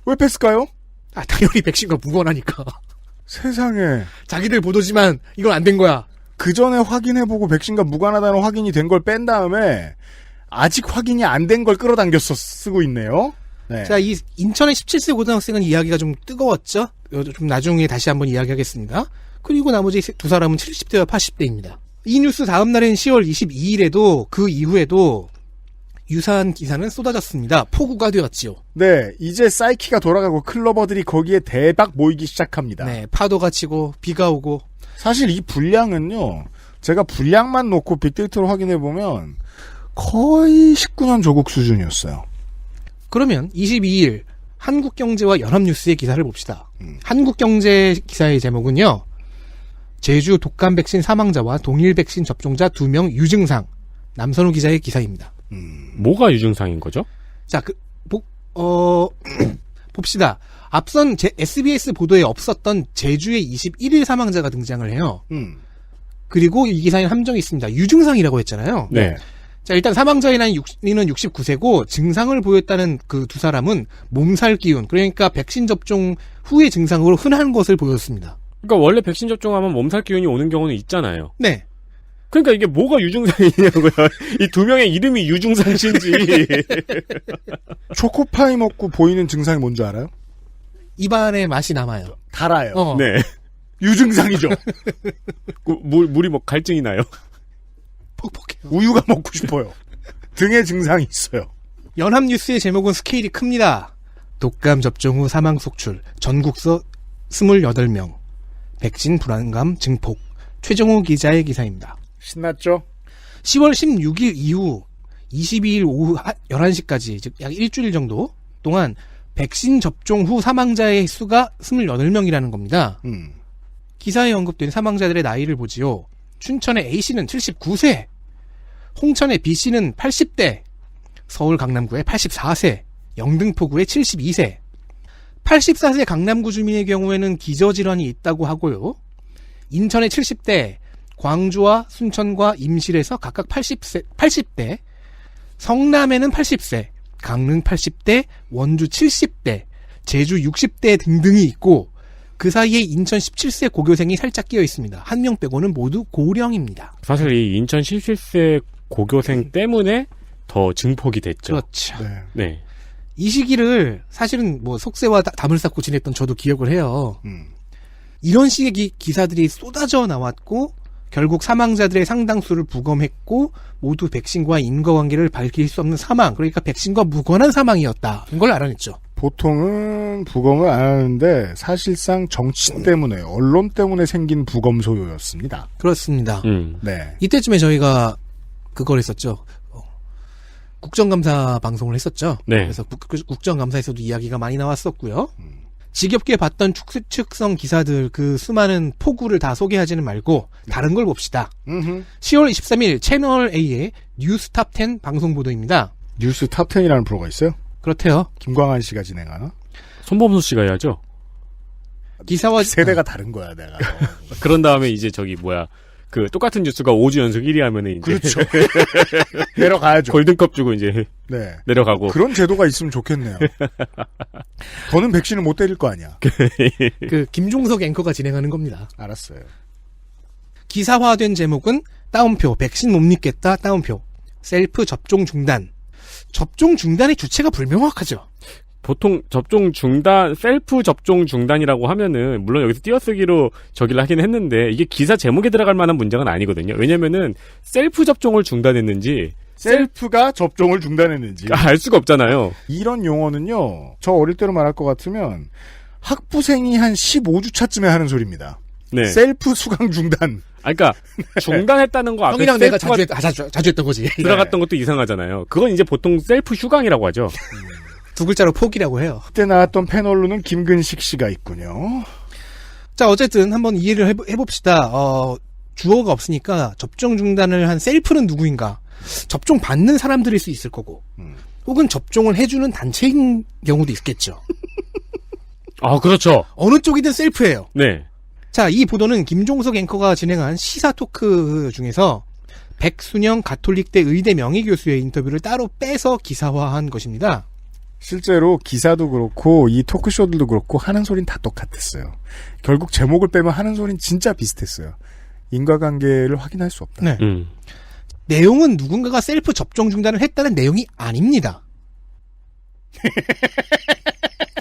[SPEAKER 2] 왜 뺐을까요?
[SPEAKER 7] 당연히 백신과 무관하니까.
[SPEAKER 2] 세상에.
[SPEAKER 7] 자기들 보도지만 이건 안 된 거야.
[SPEAKER 2] 그 전에 확인해보고 백신과 무관하다는 확인이 된 걸 뺀 다음에 아직 확인이 안 된 걸 끌어당겨서 쓰고 있네요. 네.
[SPEAKER 7] 자, 이 인천의 17세 고등학생은 이야기가 좀 뜨거웠죠? 좀 나중에 다시 한번 이야기하겠습니다. 그리고 나머지 두 사람은 70대와 80대입니다. 이 뉴스 다음 날인 10월 22일에도 그 이후에도 유사한 기사는 쏟아졌습니다. 폭우가 되었지요.
[SPEAKER 2] 네, 이제 사이키가 돌아가고 클러버들이 거기에 대박 모이기 시작합니다.
[SPEAKER 7] 네, 파도가 치고 비가 오고.
[SPEAKER 2] 사실 이 분량은요, 제가 분량만 놓고 빅데이터로 확인해보면 거의 19년 조국 수준이었어요.
[SPEAKER 7] 그러면 22일 한국경제와 연합뉴스의 기사를 봅시다. 한국경제 기사의 제목은요. 제주 독감 백신 사망자와 동일 백신 접종자 2명 유증상. 남선우 기자의 기사입니다.
[SPEAKER 3] 뭐가 유증상인 거죠?
[SPEAKER 7] 자, 봅시다. 앞선 SBS 보도에 없었던 제주의 21일 사망자가 등장을 해요. 그리고 이 기사에는 함정이 있습니다. 유증상이라고 했잖아요.
[SPEAKER 3] 네.
[SPEAKER 7] 자, 일단 사망자의 나이는 69세고 증상을 보였다는 그 두 사람은 몸살 기운, 그러니까 백신 접종 후의 증상으로 흔한 것을 보였습니다.
[SPEAKER 3] 그러니까 원래 백신 접종하면 몸살 기운이 오는 경우는 있잖아요.
[SPEAKER 7] 네.
[SPEAKER 3] 그러니까 이게 뭐가 유증상이냐고요. 이 두 명의 이름이 유증상인지.
[SPEAKER 2] 초코파이 먹고 보이는 증상이 뭔지 알아요?
[SPEAKER 7] 입안에 맛이 남아요.
[SPEAKER 2] 달아요.
[SPEAKER 3] 네.
[SPEAKER 2] 유증상이죠.
[SPEAKER 3] 물이 뭐 갈증이 나요.
[SPEAKER 7] 퍽퍽해요.
[SPEAKER 2] 우유가 먹고 싶어요. 등의 증상이 있어요.
[SPEAKER 7] 연합뉴스의 제목은 스케일이 큽니다. 독감 접종 후 사망 속출, 전국서 28명, 백신 불안감 증폭, 최정호 기자의 기사입니다.
[SPEAKER 2] 신났죠?
[SPEAKER 7] 10월 16일 이후 22일 오후 11시까지, 즉 약 일주일 정도 동안 백신 접종 후 사망자의 수가 28명이라는 겁니다. 기사에 언급된 사망자들의 나이를 보지요. 춘천의 A씨는 79세, 홍천의 B씨는 80대, 서울 강남구의 84세, 영등포구의 72세. 84세 강남구 주민의 경우에는 기저질환이 있다고 하고요. 인천의 70대, 광주와 순천과 임실에서 각각 80대, 성남에는 80세, 강릉 80대, 원주 70대, 제주 60대 등등이 있고 그 사이에 인천 17세 고교생이 살짝 끼어 있습니다. 한 명 빼고는 모두 고령입니다.
[SPEAKER 3] 사실 이 인천 17세 고교생 때문에 더 증폭이 됐죠.
[SPEAKER 7] 그렇죠.
[SPEAKER 3] 네.
[SPEAKER 7] 이 시기를 사실은 뭐 속세와 담을 쌓고 지냈던 저도 기억을 해요. 이런 식의 기사들이 쏟아져 나왔고 결국 사망자들의 상당수를 부검했고 모두 백신과 인과관계를 밝힐 수 없는 사망, 그러니까 백신과 무관한 사망이었다는 걸 알아냈죠.
[SPEAKER 2] 보통은 부검을 안 하는데 사실상 정치 때문에, 언론 때문에 생긴 부검 소요였습니다.
[SPEAKER 7] 그렇습니다.
[SPEAKER 2] 네.
[SPEAKER 7] 이때쯤에 저희가 그걸 했었죠. 국정감사 방송을 했었죠.
[SPEAKER 3] 네.
[SPEAKER 7] 그래서 국정감사에서도 이야기가 많이 나왔었고요. 지겹게 봤던 추측성 기사들, 그 수많은 포구를 다 소개하지는 말고 다른 걸 봅시다. 10월 23일 채널A의 뉴스 탑10 방송 보도입니다.
[SPEAKER 2] 뉴스 탑10이라는 프로가 있어요?
[SPEAKER 7] 그렇대요.
[SPEAKER 2] 김광한 씨가 진행하나?
[SPEAKER 3] 손범수 씨가 해야죠.
[SPEAKER 7] 기사와
[SPEAKER 2] 세대가 다른 거야, 내가.
[SPEAKER 3] 그런 다음에 이제 그 똑같은 뉴스가 5주 연속 1위 하면은 이제
[SPEAKER 2] 그렇죠. 내려가야죠.
[SPEAKER 3] 골든컵 주고 이제
[SPEAKER 2] 네.
[SPEAKER 3] 내려가고.
[SPEAKER 2] 그런 제도가 있으면 좋겠네요. 더는 백신을 못 때릴 거 아니야.
[SPEAKER 7] 그 김종석 앵커가 진행하는 겁니다.
[SPEAKER 2] 알았어요.
[SPEAKER 7] 기사화된 제목은 따옴표, 백신 못 믿겠다, 따옴표, 셀프 접종 중단. 접종 중단의 주체가 불명확하죠.
[SPEAKER 3] 보통 접종 중단, 셀프 접종 중단이라고 하면은 물론 여기서 띄어쓰기로 저기를 하긴 했는데 이게 기사 제목에 들어갈 만한 문장은 아니거든요. 왜냐면은 셀프 접종을 중단했는지
[SPEAKER 2] 셀프가 접종을 중단했는지
[SPEAKER 3] 알 수가 없잖아요.
[SPEAKER 2] 이런 용어는요. 저 어릴 때로 말할 것 같으면 학부생이 한 15주 차쯤에 하는 소리입니다.
[SPEAKER 3] 네.
[SPEAKER 2] 셀프 수강 중단.
[SPEAKER 3] 그러니까 중단했다는 거 앞에
[SPEAKER 7] 형이랑 내가
[SPEAKER 3] 셀프가
[SPEAKER 7] 자주 했던 거지.
[SPEAKER 3] 들어갔던 것도 이상하잖아요. 그건 이제 보통 셀프 휴강이라고 하죠.
[SPEAKER 7] 두 글자로 포기라고 해요.
[SPEAKER 2] 그때 나왔던 패널로는 김근식 씨가 있군요.
[SPEAKER 7] 자, 어쨌든 한번 이해를 해봅시다. 주어가 없으니까 접종 중단을 한 셀프는 누구인가? 접종 받는 사람들일 수 있을 거고, 혹은 접종을 해주는 단체인 경우도 있겠죠.
[SPEAKER 3] 아, 그렇죠.
[SPEAKER 7] 어느 쪽이든 셀프예요.
[SPEAKER 3] 네.
[SPEAKER 7] 자, 이 보도는 김종석 앵커가 진행한 시사 토크 중에서 백순영 가톨릭대 의대 명예교수의 인터뷰를 따로 빼서 기사화한 것입니다.
[SPEAKER 2] 실제로 기사도 그렇고 이 토크쇼들도 그렇고 하는 소린 다 똑같았어요. 결국 제목을 빼면 하는 소린 진짜 비슷했어요. 인과관계를 확인할 수 없다.
[SPEAKER 7] 네. 내용은 누군가가 셀프 접종 중단을 했다는 내용이 아닙니다.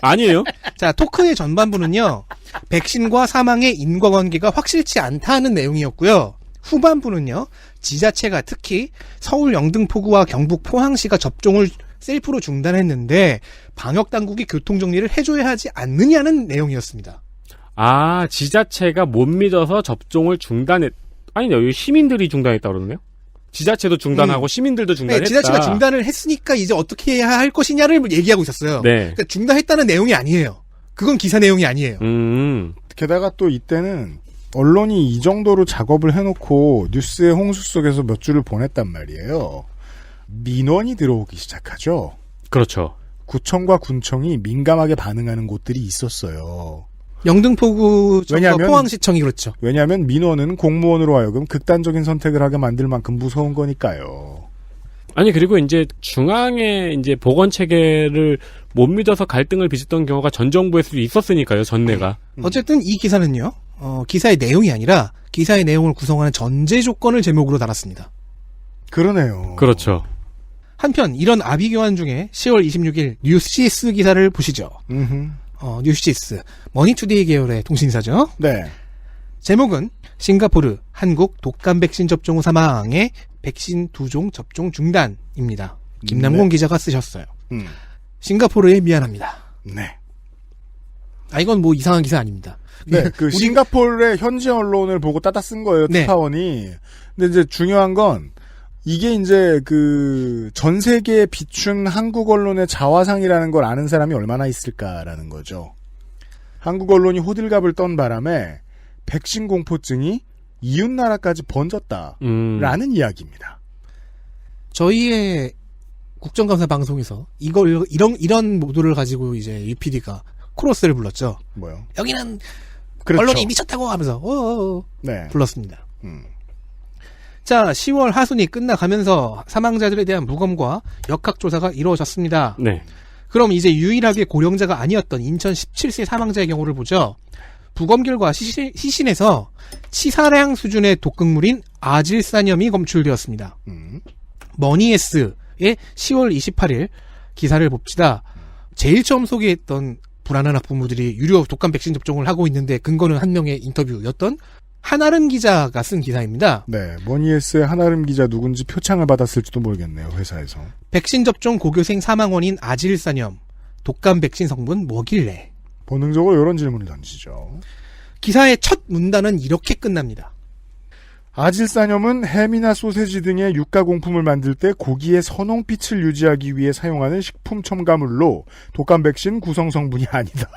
[SPEAKER 3] 아니에요?
[SPEAKER 7] 자, 토크의 전반부는요. 백신과 사망의 인과관계가 확실치 않다는 내용이었고요. 후반부는요. 지자체가 특히 서울 영등포구와 경북 포항시가 접종을 셀프로 중단했는데 방역당국이 교통정리를 해줘야 하지 않느냐는 내용이었습니다.
[SPEAKER 3] 아, 지자체가 못 믿어서 접종을 아니요, 여기 시민들이 중단했다고 그러네요? 지자체도 중단하고 시민들도 중단했다.
[SPEAKER 7] 네, 지자체가 중단을 했으니까 이제 어떻게 해야 할 것이냐를 얘기하고 있었어요.
[SPEAKER 3] 네.
[SPEAKER 7] 그러니까 중단했다는 내용이 아니에요. 그건 기사 내용이 아니에요.
[SPEAKER 2] 게다가 또 이때는 언론이 이 정도로 작업을 해놓고 뉴스의 홍수 속에서 몇 줄을 보냈단 말이에요. 민원이 들어오기 시작하죠.
[SPEAKER 3] 그렇죠.
[SPEAKER 2] 구청과 군청이 민감하게 반응하는 곳들이 있었어요.
[SPEAKER 7] 영등포구
[SPEAKER 2] 왜냐하면
[SPEAKER 7] 포항시청이 그렇죠.
[SPEAKER 2] 왜냐하면 민원은 공무원으로 하여금 극단적인 선택을 하게 만들 만큼 무서운 거니까요.
[SPEAKER 3] 아니, 그리고 이제 중앙의 이제 보건 체계를 못 믿어서 갈등을 빚었던 경우가 전 정부에서도 있었으니까요, 전례가.
[SPEAKER 7] 어쨌든 이 기사는요, 기사의 내용이 아니라 기사의 내용을 구성하는 전제 조건을 제목으로 달았습니다.
[SPEAKER 2] 그러네요.
[SPEAKER 3] 그렇죠.
[SPEAKER 7] 한편 이런 아비 교환 중에 10월 26일 뉴시스 기사를 보시죠. 뉴시스 머니투데이 계열의 통신사죠.
[SPEAKER 2] 네.
[SPEAKER 7] 제목은 싱가포르 한국 독감 백신 접종 후 사망에 백신 2종 접종 중단입니다. 김남곤 기자가 쓰셨어요. 싱가포르에 미안합니다.
[SPEAKER 2] 네.
[SPEAKER 7] 아, 이건 뭐 이상한 기사 아닙니다.
[SPEAKER 2] 네, 그 싱가포르의 현지 언론을 보고 따다 쓴 거예요,
[SPEAKER 7] 네.
[SPEAKER 2] 특파원이. 근데 이제 중요한 건 이게 이제 그 전 세계에 비춘 한국 언론의 자화상이라는 걸 아는 사람이 얼마나 있을까라는 거죠. 한국 언론이 호들갑을 떤 바람에 백신 공포증이 이웃 나라까지 번졌다라는 이야기입니다.
[SPEAKER 7] 저희의 국정감사 방송에서 이런 모두를 가지고 이제 UPD가 코러스를 불렀죠.
[SPEAKER 2] 뭐요?
[SPEAKER 7] 여기는
[SPEAKER 2] 그렇죠.
[SPEAKER 7] 언론이 미쳤다고 하면서
[SPEAKER 2] 네.
[SPEAKER 7] 불렀습니다. 자, 10월 하순이 끝나가면서 사망자들에 대한 무검과 역학조사가 이루어졌습니다.
[SPEAKER 3] 네.
[SPEAKER 7] 그럼 이제 유일하게 고령자가 아니었던 인천 17세 사망자의 경우를 보죠. 부검 결과 시신에서 치사량 수준의 독극물인 아질산염이 검출되었습니다. 머니에스의 10월 28일 기사를 봅시다. 제일 처음 소개했던 불안한 학부모들이 유료 독감 백신 접종을 하고 있는데 근거는 한 명의 인터뷰였던 한아름 기자가 쓴 기사입니다.
[SPEAKER 2] 네, 머니에스의 한아름 기자 누군지 표창을 받았을지도 모르겠네요, 회사에서.
[SPEAKER 7] 백신 접종 고교생 사망 원인 아질산염, 독감 백신 성분 뭐길래?
[SPEAKER 2] 본능적으로 이런 질문을 던지죠.
[SPEAKER 7] 기사의 첫 문단은 이렇게 끝납니다.
[SPEAKER 2] 아질산염은 햄이나 소세지 등의 육가공품을 만들 때 고기의 선홍빛을 유지하기 위해 사용하는 식품 첨가물로 독감 백신 구성 성분이 아니다.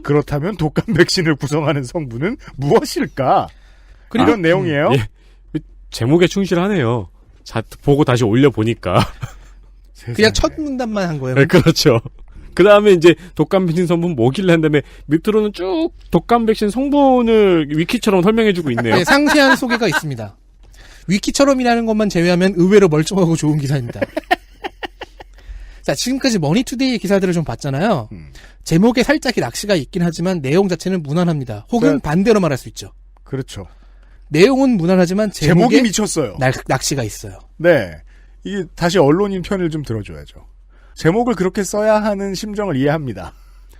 [SPEAKER 2] 그렇다면 독감 백신을 구성하는 성분은 무엇일까? 이런 내용이에요.
[SPEAKER 3] 예. 제목에 충실하네요. 보고 다시 올려보니까.
[SPEAKER 7] 그냥 첫 문단만 한 거예요.
[SPEAKER 3] 네, 그렇죠. 그 다음에 이제 독감 백신 성분 뭐길래 한 다음에 밑으로는 쭉 독감 백신 성분을 위키처럼 설명해주고 있네요.
[SPEAKER 7] 네, 상세한 소개가 있습니다. 위키처럼이라는 것만 제외하면 의외로 멀쩡하고 좋은 기사입니다. 자, 지금까지 머니투데이 기사들을 좀 봤잖아요. 제목에 살짝의 낚시가 있긴 하지만 내용 자체는 무난합니다. 혹은 반대로 말할 수 있죠.
[SPEAKER 2] 그렇죠.
[SPEAKER 7] 내용은 무난하지만
[SPEAKER 2] 제목이 미쳤어요.
[SPEAKER 7] 낚시가 있어요.
[SPEAKER 2] 네. 이게 다시 언론인 편을 좀 들어줘야죠. 제목을 그렇게 써야 하는 심정을 이해합니다.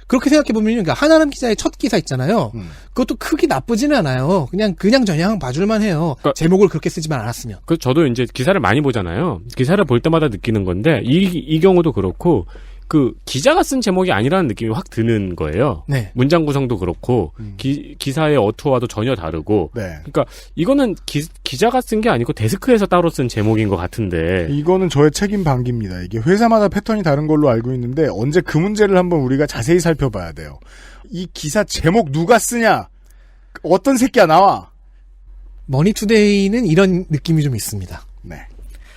[SPEAKER 7] 그렇게 생각해보면, 그러니까 한아름 기자의 첫 기사 있잖아요. 그것도 크게 나쁘지는 않아요. 그냥 저냥 봐줄만 해요. 그러니까 제목을 그렇게 쓰지만 않았으면.
[SPEAKER 3] 저도 이제 기사를 많이 보잖아요. 기사를 볼 때마다 느끼는 건데, 이 경우도 그렇고, 그, 기자가 쓴 제목이 아니라는 느낌이 확 드는 거예요.
[SPEAKER 7] 네.
[SPEAKER 3] 문장 구성도 그렇고, 기사의 어투와도 전혀 다르고.
[SPEAKER 2] 네.
[SPEAKER 3] 그러니까, 이거는 기자가 쓴 게 아니고 데스크에서 따로 쓴 제목인 것 같은데.
[SPEAKER 2] 이거는 저의 책임 방기입니다. 이게 회사마다 패턴이 다른 걸로 알고 있는데, 언제 그 문제를 한번 우리가 자세히 살펴봐야 돼요. 이 기사 제목 누가 쓰냐? 어떤 새끼야 나와?
[SPEAKER 7] 머니투데이는 이런 느낌이 좀 있습니다.
[SPEAKER 2] 네.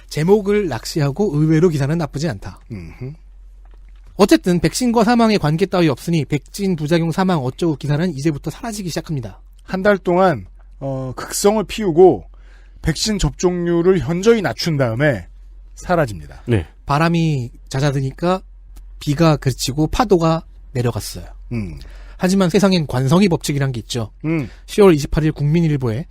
[SPEAKER 7] 제목을 낚시하고 의외로 기사는 나쁘지 않다. 어쨌든 백신과 사망의 관계 따위 없으니 백신 부작용 사망 어쩌고 기사는 이제부터 사라지기 시작합니다.
[SPEAKER 2] 한 달 동안 극성을 피우고 백신 접종률을 현저히 낮춘 다음에 사라집니다.
[SPEAKER 3] 네.
[SPEAKER 7] 바람이 잦아드니까 비가 그치고 파도가 내려갔어요. 하지만 세상엔 관성의 법칙이란 게 있죠. 10월 28일 국민일보에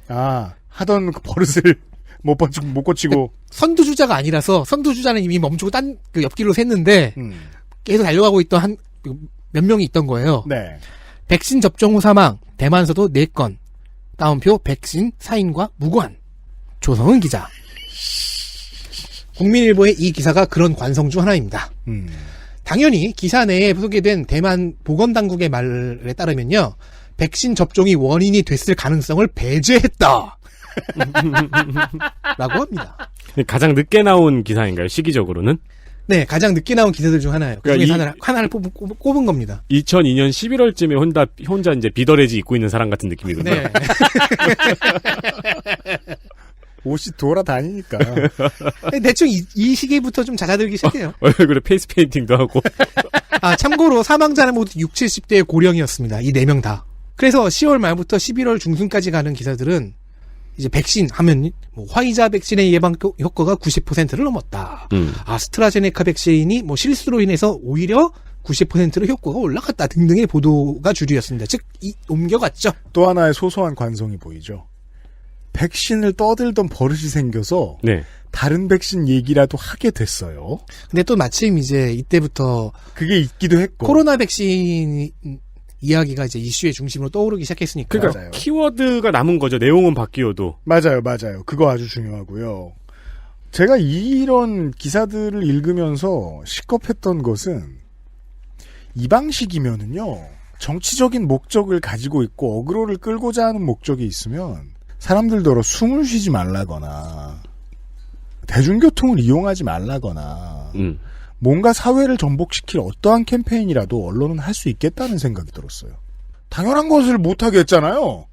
[SPEAKER 2] 하던 그 버릇을 못 고치고.
[SPEAKER 7] 선두주자가 아니라서 선두주자는 이미 멈추고 딴 그 옆길로 샜는데 계속 달려가고 있던 몇 명이 있던 거예요.
[SPEAKER 2] 네.
[SPEAKER 7] 백신 접종 후 사망 대만서도 4건. 따옴표 백신 사인과 무관. 조성은 기자. 국민일보의 이 기사가 그런 관성 중 하나입니다. 당연히 기사 내에 소개된 대만 보건당국의 말에 따르면요. 백신 접종이 원인이 됐을 가능성을 배제했다. 라고 합니다.
[SPEAKER 3] 가장 늦게 나온 기사인가요? 시기적으로는?
[SPEAKER 7] 네, 가장 늦게 나온 기사들 중 하나예요. 그중에서 하나를 꼽은 겁니다.
[SPEAKER 3] 2002년 11월쯤에 혼자 이제 비더레지 입고 있는 사람 같은 느낌이거든요.
[SPEAKER 7] 네.
[SPEAKER 2] 옷이 돌아다니니까.
[SPEAKER 7] 대충 이 시기부터 좀 잦아들기 시작해요.
[SPEAKER 3] 얼굴에 페이스 페인팅도 하고.
[SPEAKER 7] 아, 참고로 사망자는 모두 60, 70대의 고령이었습니다. 이 4명 다. 그래서 10월 말부터 11월 중순까지 가는 기사들은 이제 백신 하면 뭐 화이자 백신의 예방 효과가 90%를 넘었다. 아스트라제네카 백신이 뭐 실수로 인해서 오히려 90%로 효과가 올라갔다 등등의 보도가 주류였습니다. 즉 옮겨갔죠.
[SPEAKER 2] 또 하나의 소소한 관성이 보이죠. 백신을 떠들던 버릇이 생겨서
[SPEAKER 3] 네.
[SPEAKER 2] 다른 백신 얘기라도 하게 됐어요.
[SPEAKER 7] 근데 또 마침 이제 이때부터
[SPEAKER 2] 그게 있기도 했고
[SPEAKER 7] 코로나 백신 이야기가 이제 이슈의 중심으로 떠오르기 시작했으니까.
[SPEAKER 3] 그러니까
[SPEAKER 2] 맞아요.
[SPEAKER 3] 키워드가 남은 거죠. 내용은 바뀌어도.
[SPEAKER 2] 맞아요. 그거 아주 중요하고요. 제가 이런 기사들을 읽으면서 시겁했던 것은 이 방식이면은요. 정치적인 목적을 가지고 있고 어그로를 끌고자 하는 목적이 있으면 사람들더러 숨을 쉬지 말라거나 대중교통을 이용하지 말라거나 뭔가 사회를 전복시킬 어떠한 캠페인이라도 언론은 할 수 있겠다는 생각이 들었어요. 당연한 것을 못하게 했잖아요.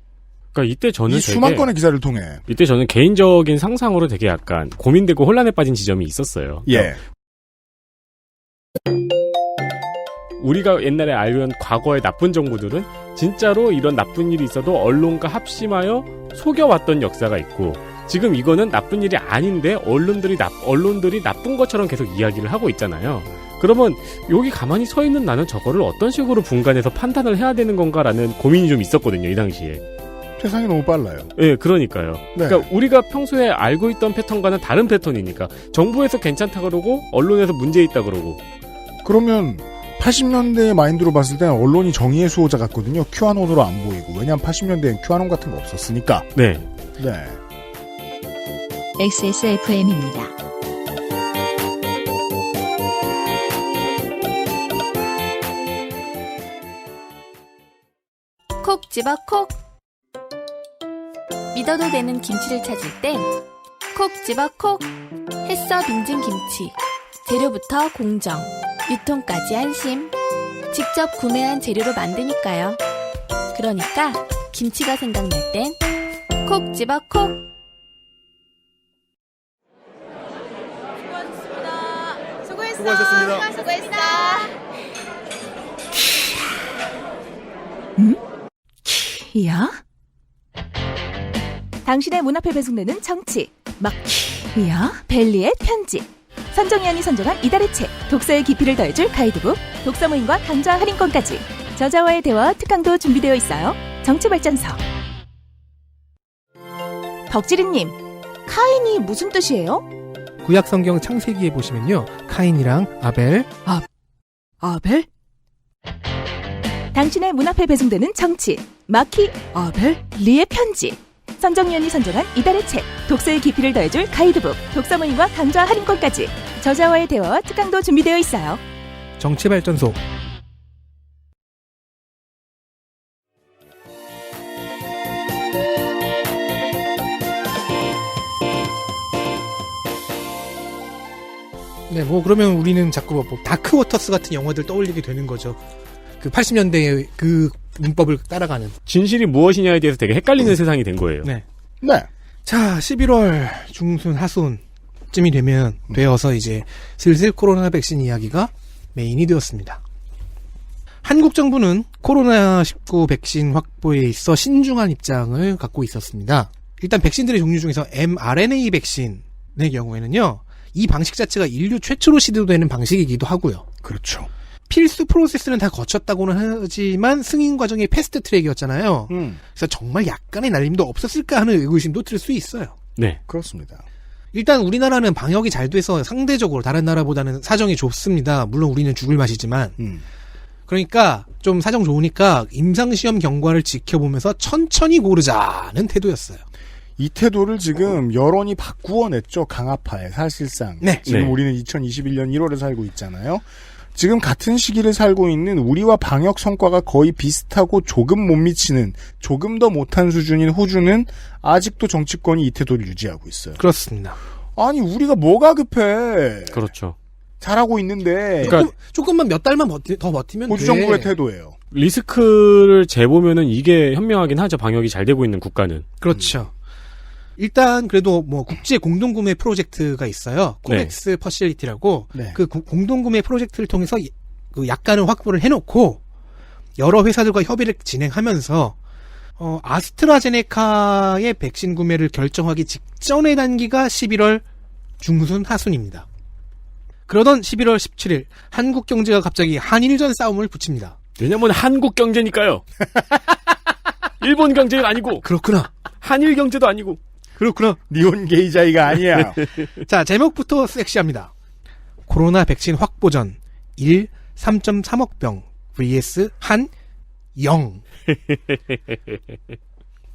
[SPEAKER 3] 그러니까 이때 저는
[SPEAKER 2] 이 수만 건의 기사를 통해.
[SPEAKER 3] 이때 저는 개인적인 상상으로 되게 약간 고민되고 혼란에 빠진 지점이 있었어요.
[SPEAKER 2] 예.
[SPEAKER 3] 우리가 옛날에 알던 과거의 나쁜 정부들은 진짜로 이런 나쁜 일이 있어도 언론과 합심하여 속여왔던 역사가 있고 지금 이거는 나쁜 일이 아닌데 언론들이 나쁜 것처럼 계속 이야기를 하고 있잖아요. 그러면 여기 가만히 서 있는 나는 저거를 어떤 식으로 분간해서 판단을 해야 되는 건가라는 고민이 좀 있었거든요. 이 당시에.
[SPEAKER 2] 세상이 너무 빨라요.
[SPEAKER 3] 네, 그러니까요.
[SPEAKER 2] 네.
[SPEAKER 3] 그러니까 우리가 평소에 알고 있던 패턴과는 다른 패턴이니까 정부에서 괜찮다 그러고 언론에서 문제 있다 그러고.
[SPEAKER 2] 그러면 80년대의 마인드로 봤을 때는 언론이 정의의 수호자 같거든요. 큐아논으로 안 보이고. 왜냐하면 80년대엔 큐아논 같은 거 없었으니까.
[SPEAKER 3] 네.
[SPEAKER 2] 네.
[SPEAKER 1] XSFM입니다.
[SPEAKER 10] 콕 집어 콕. 믿어도 되는 김치를 찾을 땐 콕 집어 콕. 햇서 빙진 김치. 재료부터 공정, 유통까지 안심. 직접 구매한 재료로 만드니까요. 그러니까 김치가 생각날 땐 콕 집어 콕.
[SPEAKER 2] 수고하셨습니다.
[SPEAKER 10] 수고했어.
[SPEAKER 4] 키야? 당신의 문 앞에 배송되는 정치 키야? 벨리의 편지. 선정위원이 선정한 이달의 책, 독서의 깊이를 더해줄 가이드북, 독서 모임과 강좌 할인권까지 저자와의 대화 특강도 준비되어 있어요. 정치발전서. 덕지리님, 카인이 무슨 뜻이에요?
[SPEAKER 7] 구약성경 창세기에 보시면요. 카인이랑 아벨.
[SPEAKER 4] 아벨? 당신의 문 앞에 배송되는 정치, 마키, 아벨, 리의 편지. 선정위원이 선정한 이달의 책, 독서의 깊이를 더해줄 가이드북, 독서 모임과 강좌 할인권까지 저자와의 대화와 특강도 준비되어 있어요.
[SPEAKER 7] 정치발전소. 네, 뭐 그러면 우리는 자꾸 뭐 다크워터스 같은 영화들 떠올리게 되는 거죠. 그 80년대의 그 문법을 따라가는.
[SPEAKER 3] 진실이 무엇이냐에 대해서 되게 헷갈리는 세상이 된 거예요.
[SPEAKER 7] 네.
[SPEAKER 2] 네.
[SPEAKER 7] 자, 11월 중순 하순쯤이 되어서 이제 슬슬 코로나 백신 이야기가 메인이 되었습니다. 한국 정부는 코로나19 백신 확보에 있어 신중한 입장을 갖고 있었습니다. 일단 백신들의 종류 중에서 mRNA 백신의 경우에는요. 이 방식 자체가 인류 최초로 시도되는 방식이기도 하고요.
[SPEAKER 2] 그렇죠.
[SPEAKER 7] 필수 프로세스는 다 거쳤다고는 하지만 승인 과정이 패스트 트랙이었잖아요. 그래서 정말 약간의 날림도 없었을까 하는 의구심도 들 수 있어요.
[SPEAKER 3] 네.
[SPEAKER 2] 그렇습니다.
[SPEAKER 7] 일단 우리나라는 방역이 잘 돼서 상대적으로 다른 나라보다는 사정이 좋습니다. 물론 우리는 죽을 맛이지만. 그러니까 좀 사정 좋으니까 임상시험 경과를 지켜보면서 천천히 고르자는 태도였어요.
[SPEAKER 2] 이 태도를 지금 여론이 바꾸어냈죠. 강화파에 사실상.
[SPEAKER 7] 네.
[SPEAKER 2] 지금
[SPEAKER 3] 네.
[SPEAKER 2] 우리는 2021년 1월에 살고 있잖아요. 지금 같은 시기를 살고 있는 우리와 방역 성과가 거의 비슷하고 조금 못 미치는, 조금 더 못한 수준인 호주는 아직도 정치권이 이 태도를 유지하고 있어요.
[SPEAKER 7] 그렇습니다.
[SPEAKER 2] 아니 우리가 뭐가 급해.
[SPEAKER 3] 그렇죠.
[SPEAKER 2] 잘하고 있는데
[SPEAKER 3] 그러니까
[SPEAKER 7] 조금만 몇 달만 더 버티면
[SPEAKER 2] 호주
[SPEAKER 7] 돼.
[SPEAKER 2] 정부의 태도예요.
[SPEAKER 3] 리스크를 재보면은 이게 현명하긴 하죠. 방역이 잘 되고 있는 국가는.
[SPEAKER 7] 그렇죠. 일단 그래도 뭐 국제 공동구매 프로젝트가 있어요. 코맥스 퍼실리티라고
[SPEAKER 2] 네.
[SPEAKER 7] 그 공동구매 프로젝트를 통해서 그 약간을 확보를 해놓고 여러 회사들과 협의를 진행하면서 아스트라제네카의 백신 구매를 결정하기 직전의 단기가 11월 중순 하순입니다. 그러던 11월 17일 한국 경제가 갑자기 한일전 싸움을 붙입니다.
[SPEAKER 3] 왜냐면 한국 경제니까요. 일본 경제가 아니고.
[SPEAKER 7] 그렇구나.
[SPEAKER 3] 한일 경제도 아니고.
[SPEAKER 7] 그렇구나.
[SPEAKER 2] 니혼 게이자이가 아니야.
[SPEAKER 7] 자, 제목부터 섹시합니다. 코로나 백신 확보 전 1, 3.3억 병 vs 한 0.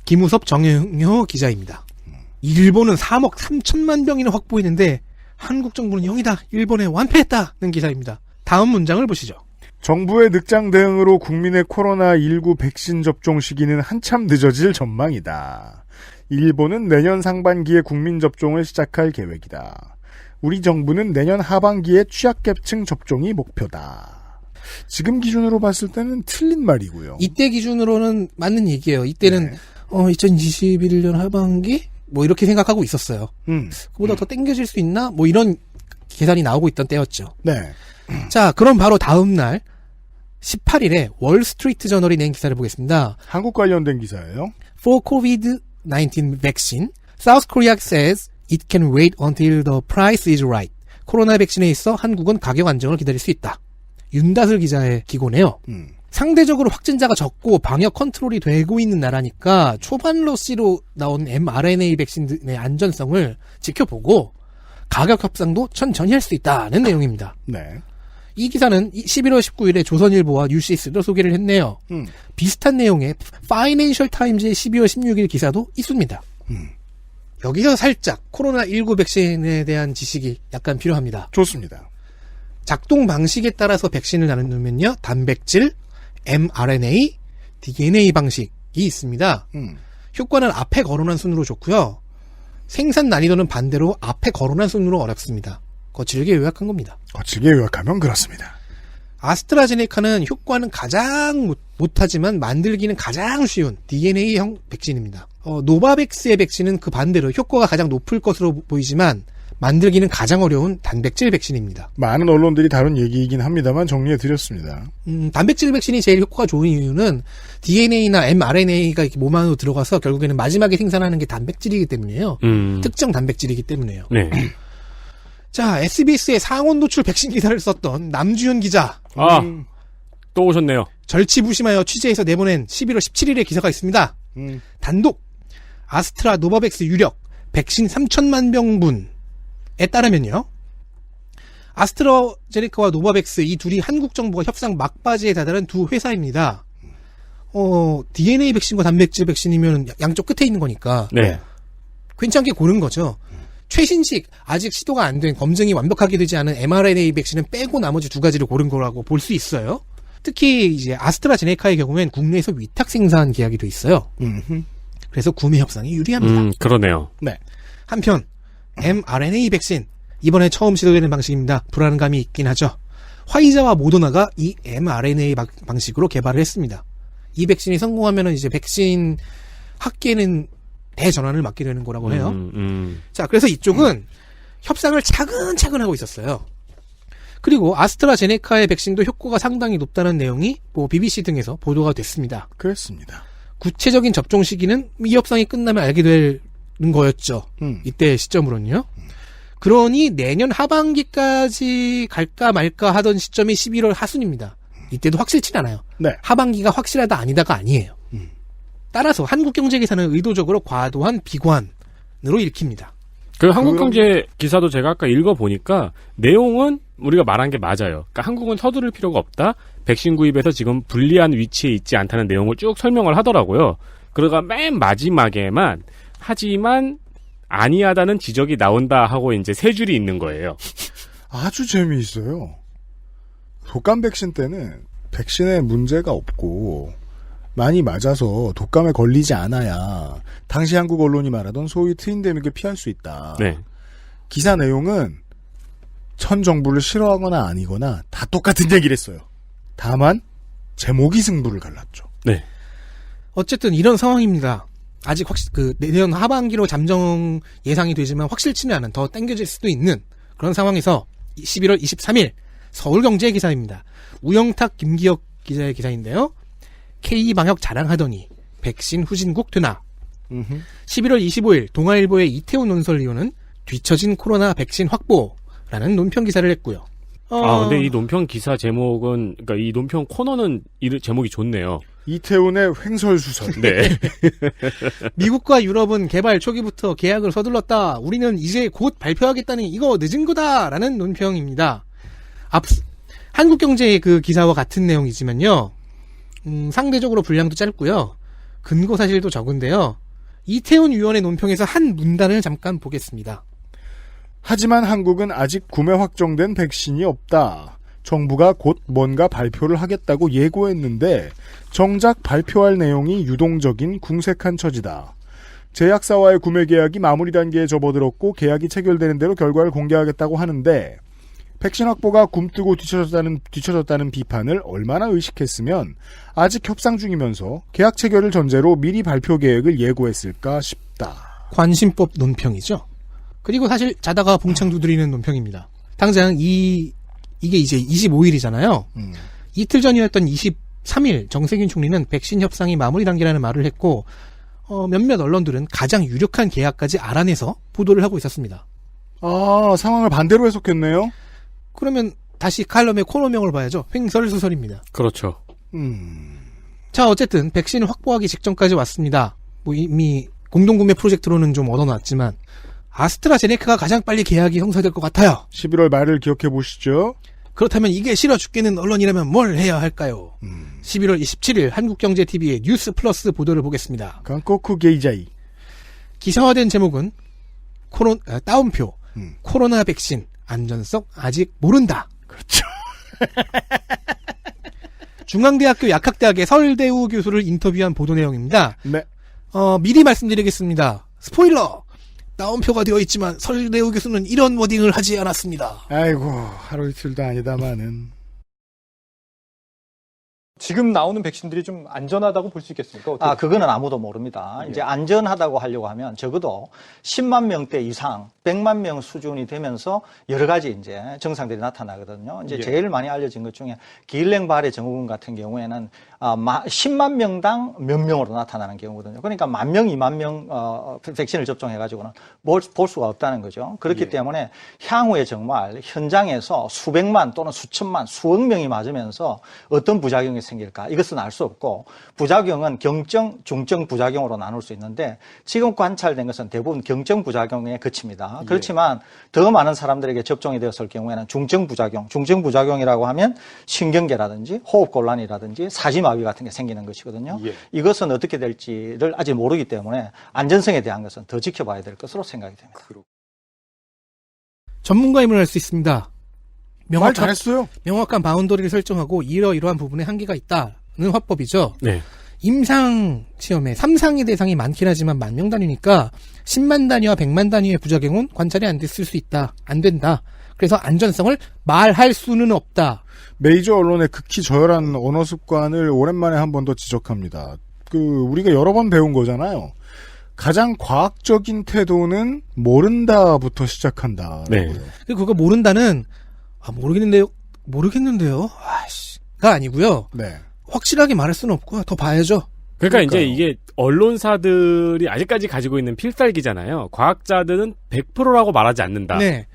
[SPEAKER 7] 김우섭 정영효 기자입니다. 일본은 3억 3천만 병이나 확보했는데 한국 정부는 0이다. 일본에 완패했다는 기사입니다. 다음 문장을 보시죠.
[SPEAKER 2] 정부의 늑장 대응으로 국민의 코로나19 백신 접종 시기는 한참 늦어질 전망이다. 일본은 내년 상반기에 국민 접종을 시작할 계획이다. 우리 정부는 내년 하반기에 취약계층 접종이 목표다. 지금 기준으로 봤을 때는 틀린 말이고요.
[SPEAKER 7] 이때 기준으로는 맞는 얘기예요. 이때는 2021년 하반기 뭐 이렇게 생각하고 있었어요. 그보다 더 땡겨질 수 있나? 뭐 이런 계산이 나오고 있던 때였죠.
[SPEAKER 2] 네.
[SPEAKER 7] 자, 그럼 바로 다음 날 18일에 월스트리트 저널이 낸 기사를 보겠습니다.
[SPEAKER 2] 한국 관련된 기사예요.
[SPEAKER 7] For COVID-19 vaccine, South Korea says it can wait until the price is right. 코로나 백신에 있어 한국은 가격 안정을 기다릴 수 있다. 윤다슬 기자의 기고네요. 상대적으로 확진자가 적고 방역 컨트롤이 되고 있는 나라니까 초반 러시로 나온 mRNA 백신의 안전성을 지켜보고 가격 협상도 천천히 할 수 있다는 내용입니다.
[SPEAKER 2] 네.
[SPEAKER 7] 이 기사는 11월 19일에 조선일보와 뉴시스도 소개를 했네요. 비슷한 내용의 파이낸셜 타임즈의 12월 16일 기사도 있습니다. 여기서 살짝 코로나19 백신에 대한 지식이 약간 필요합니다.
[SPEAKER 2] 좋습니다.
[SPEAKER 7] 작동 방식에 따라서 백신을 나누면요. 단백질, mRNA, DNA 방식이 있습니다. 효과는 앞에 거론한 순으로 좋고요. 생산 난이도는 반대로 앞에 거론한 순으로 어렵습니다. 거칠게 요약한 겁니다.
[SPEAKER 2] 거칠게 요약하면 그렇습니다.
[SPEAKER 7] 아스트라제네카는 효과는 가장 못하지만 만들기는 가장 쉬운 DNA형 백신입니다. 노바백스의 백신은 그 반대로 효과가 가장 높을 것으로 보이지만 만들기는 가장 어려운 단백질 백신입니다.
[SPEAKER 2] 많은 언론들이 다룬 얘기이긴 합니다만 정리해드렸습니다.
[SPEAKER 7] 단백질 백신이 제일 효과가 좋은 이유는 DNA나 mRNA가 이렇게 몸 안으로 들어가서 결국에는 마지막에 생산하는 게 단백질이기 때문이에요. 특정 단백질이기 때문에요.
[SPEAKER 3] 네.
[SPEAKER 7] 자, SBS의 상온 노출 백신 기사를 썼던 남주현 기자.
[SPEAKER 3] 또 오셨네요.
[SPEAKER 7] 절치부심하여 취재해서 내보낸 11월 17일의 기사가 있습니다. 단독 아스트라 노바백스 유력 백신 3천만 병분에 따르면요. 아스트라제네카와 노바백스 이 둘이 한국 정부가 협상 막바지에 다다른 두 회사입니다. DNA 백신과 단백질 백신이면 양쪽 끝에 있는 거니까
[SPEAKER 3] 네.
[SPEAKER 7] 괜찮게 고른 거죠. 최신식 아직 시도가 안 된 검증이 완벽하게 되지 않은 mRNA 백신은 빼고 나머지 두 가지를 고른 거라고 볼 수 있어요. 특히 이제 아스트라제네카의 경우엔 국내에서 위탁 생산 계약이 돼 있어요. 그래서 구매 협상이 유리합니다.
[SPEAKER 3] 그러네요.
[SPEAKER 2] 네.
[SPEAKER 7] 한편 mRNA 백신 이번에 처음 시도되는 방식입니다. 불안감이 있긴 하죠. 화이자와 모더나가 이 mRNA 방식으로 개발을 했습니다. 이 백신이 성공하면 이제 백신 학계는 대전환을 맡게 되는 거라고 해요. 자, 그래서 이쪽은 협상을 차근차근 하고 있었어요. 그리고 아스트라제네카의 백신도 효과가 상당히 높다는 내용이 뭐 BBC 등에서 보도가 됐습니다.
[SPEAKER 2] 그렇습니다.
[SPEAKER 7] 구체적인 접종 시기는 이 협상이 끝나면 알게 되는 거였죠. 이때 시점으로는요. 그러니 내년 하반기까지 갈까 말까 하던 시점이 11월 하순입니다. 이때도 확실치 않아요.
[SPEAKER 2] 네.
[SPEAKER 7] 하반기가 확실하다 아니다가 아니에요. 따라서 한국경제기사는 의도적으로 과도한 비관, 읽힙니다.
[SPEAKER 3] 그 한국경제 기사도 제가 아까 읽어보니까 내용은 우리가 말한 게 맞아요. 그러니까 한국은 서두를 필요가 없다. 백신 구입에서 지금 불리한 위치에 있지 않다는 내용을 쭉 설명을 하더라고요. 그러다가 맨 마지막에만 하지만 아니하다는 지적이 나온다 하고 이제 세 줄이 있는 거예요.
[SPEAKER 2] 아주 재미있어요. 독감 백신 때는 백신에 문제가 없고 많이 맞아서 독감에 걸리지 않아야 당시 한국 언론이 말하던 소위 트윈데믹을 피할 수 있다.
[SPEAKER 3] 네.
[SPEAKER 2] 기사 내용은 천 정부를 싫어하거나 아니거나 다 똑같은 얘기를 했어요. 다만 제목이 승부를 갈랐죠.
[SPEAKER 3] 네.
[SPEAKER 7] 어쨌든 이런 상황입니다. 아직 내년 하반기로 잠정 예상이 되지만 확실치는 않은 더 땡겨질 수도 있는 그런 상황에서 11월 23일 서울경제 기사입니다. 우영탁 김기혁 기자의 기사인데요. K방역 자랑하더니 백신 후진국 되나. 11월 25일 동아일보의 이태훈 논설위원은 뒤처진 코로나 백신 확보라는 논평 기사를 했고요.
[SPEAKER 3] 근데 이 논평 기사 제목은, 그러니까 이 논평 코너는 제목이 좋네요.
[SPEAKER 2] 이태훈의 횡설수설.
[SPEAKER 3] 네.
[SPEAKER 7] 미국과 유럽은 개발 초기부터 계약을 서둘렀다. 우리는 이제 곧 발표하겠다니 이거 늦은 거다라는 논평입니다. 한국경제의 그 기사와 같은 내용이지만요. 상대적으로 분량도 짧고요. 근거 사실도 적은데요. 이태훈 위원의 논평에서 한 문단을 잠깐 보겠습니다.
[SPEAKER 2] 하지만 한국은 아직 구매 확정된 백신이 없다. 정부가 곧 뭔가 발표를 하겠다고 예고했는데 정작 발표할 내용이 유동적인 궁색한 처지다. 제약사와의 구매 계약이 마무리 단계에 접어들었고 계약이 체결되는 대로 결과를 공개하겠다고 하는데 백신 확보가 굼뜨고 뒤처졌다는 비판을 얼마나 의식했으면 아직 협상 중이면서 계약 체결을 전제로 미리 발표 계획을 예고했을까 싶다.
[SPEAKER 7] 관심법 논평이죠. 그리고 사실 자다가 봉창 두드리는 논평입니다. 당장 이게 이제 25일이잖아요. 이틀 전이었던 23일 정세균 총리는 백신 협상이 마무리 단계라는 말을 했고 몇몇 언론들은 가장 유력한 계약까지 알아내서 보도를 하고 있었습니다.
[SPEAKER 2] 상황을 반대로 해석했네요.
[SPEAKER 7] 그러면 다시 칼럼의 코너명을 봐야죠. 횡설수설입니다.
[SPEAKER 3] 그렇죠.
[SPEAKER 7] 자, 어쨌든 백신 확보하기 직전까지 왔습니다. 이미 공동구매 프로젝트로는 좀 얻어놨지만 아스트라제네카가 가장 빨리 계약이 성사될 것 같아요.
[SPEAKER 2] 11월 말을 기억해 보시죠.
[SPEAKER 7] 그렇다면 이게 싫어 죽겠는 언론이라면 뭘 해야 할까요? 11월 27일 한국경제TV의 뉴스 플러스 보도를 보겠습니다.
[SPEAKER 2] 강코쿠 게이자이.
[SPEAKER 7] 기사화된 제목은 따옴표 코로나 백신 안전성 아직 모른다.
[SPEAKER 2] 그렇죠.
[SPEAKER 7] 중앙대학교 약학대학의 설대우 교수를 인터뷰한 보도 내용입니다.
[SPEAKER 2] 네.
[SPEAKER 7] 미리 말씀드리겠습니다. 스포일러! 따옴표가 되어 있지만 설대우 교수는 이런 워딩을 하지 않았습니다.
[SPEAKER 2] 아이고, 하루 이틀도 아니다마는.
[SPEAKER 11] 지금 나오는 백신들이 좀 안전하다고 볼 수 있겠습니까?
[SPEAKER 12] 그거는 아무도 모릅니다.
[SPEAKER 11] 예.
[SPEAKER 12] 이제 안전하다고 하려고 하면 적어도 10만 명대 이상, 100만 명 수준이 되면서 여러 가지 이제 증상들이 나타나거든요. 이제
[SPEAKER 11] 예.
[SPEAKER 12] 제일 많이 알려진 것 중에 기일랭바레 증후군 같은 경우에는 10만 명당 몇 명으로 나타나는 경우거든요. 그러니까 10,000명, 20,000명 백신을 접종해가지고는 볼 수가 없다는 거죠. 그렇기
[SPEAKER 11] 예.
[SPEAKER 12] 때문에 향후에 정말 현장에서 수백만 또는 수천만, 수억 명이 맞으면서 어떤 부작용이 생길까? 이것은 알 수 없고 부작용은 경증, 중증 부작용으로 나눌 수 있는데 지금 관찰된 것은 대부분 경증 부작용에 그칩니다. 그렇지만 더 많은 사람들에게 접종이 되었을 경우에는 중증 부작용이라고 하면 신경계라든지 호흡곤란이라든지 사지마비 같은 게 생기는 것이거든요.
[SPEAKER 11] 예.
[SPEAKER 12] 이것은 어떻게 될지를 아직 모르기 때문에 안전성에 대한 것은 더 지켜봐야 될 것으로 생각이 됩니다.
[SPEAKER 7] 전문가임을 할 수 있습니다.
[SPEAKER 2] 말 잘했어요.
[SPEAKER 7] 명확한 바운더리를 설정하고 이러이러한 부분에 한계가 있다는 화법이죠.
[SPEAKER 3] 네.
[SPEAKER 7] 임상 시험에 3상의 대상이 많긴 하지만 10,000명 단위니까 10만 단위와 100만 단위의 부작용은 관찰이 안 됐을 수 있다. 안 된다. 그래서 안전성을 말할 수는 없다.
[SPEAKER 2] 메이저 언론의 극히 저열한 언어 습관을 오랜만에 한 번 더 지적합니다. 우리가 여러 번 배운 거잖아요. 가장 과학적인 태도는 모른다부터 시작한다.
[SPEAKER 3] 네.
[SPEAKER 7] 그거 모른다는 모르겠는데요. 가 아니고요.
[SPEAKER 2] 네.
[SPEAKER 7] 확실하게 말할 수는 없고요. 더 봐야죠.
[SPEAKER 3] 그러니까 이제 이게 언론사들이 아직까지 가지고 있는 필살기잖아요. 과학자들은 100%라고 말하지 않는다.
[SPEAKER 7] 네.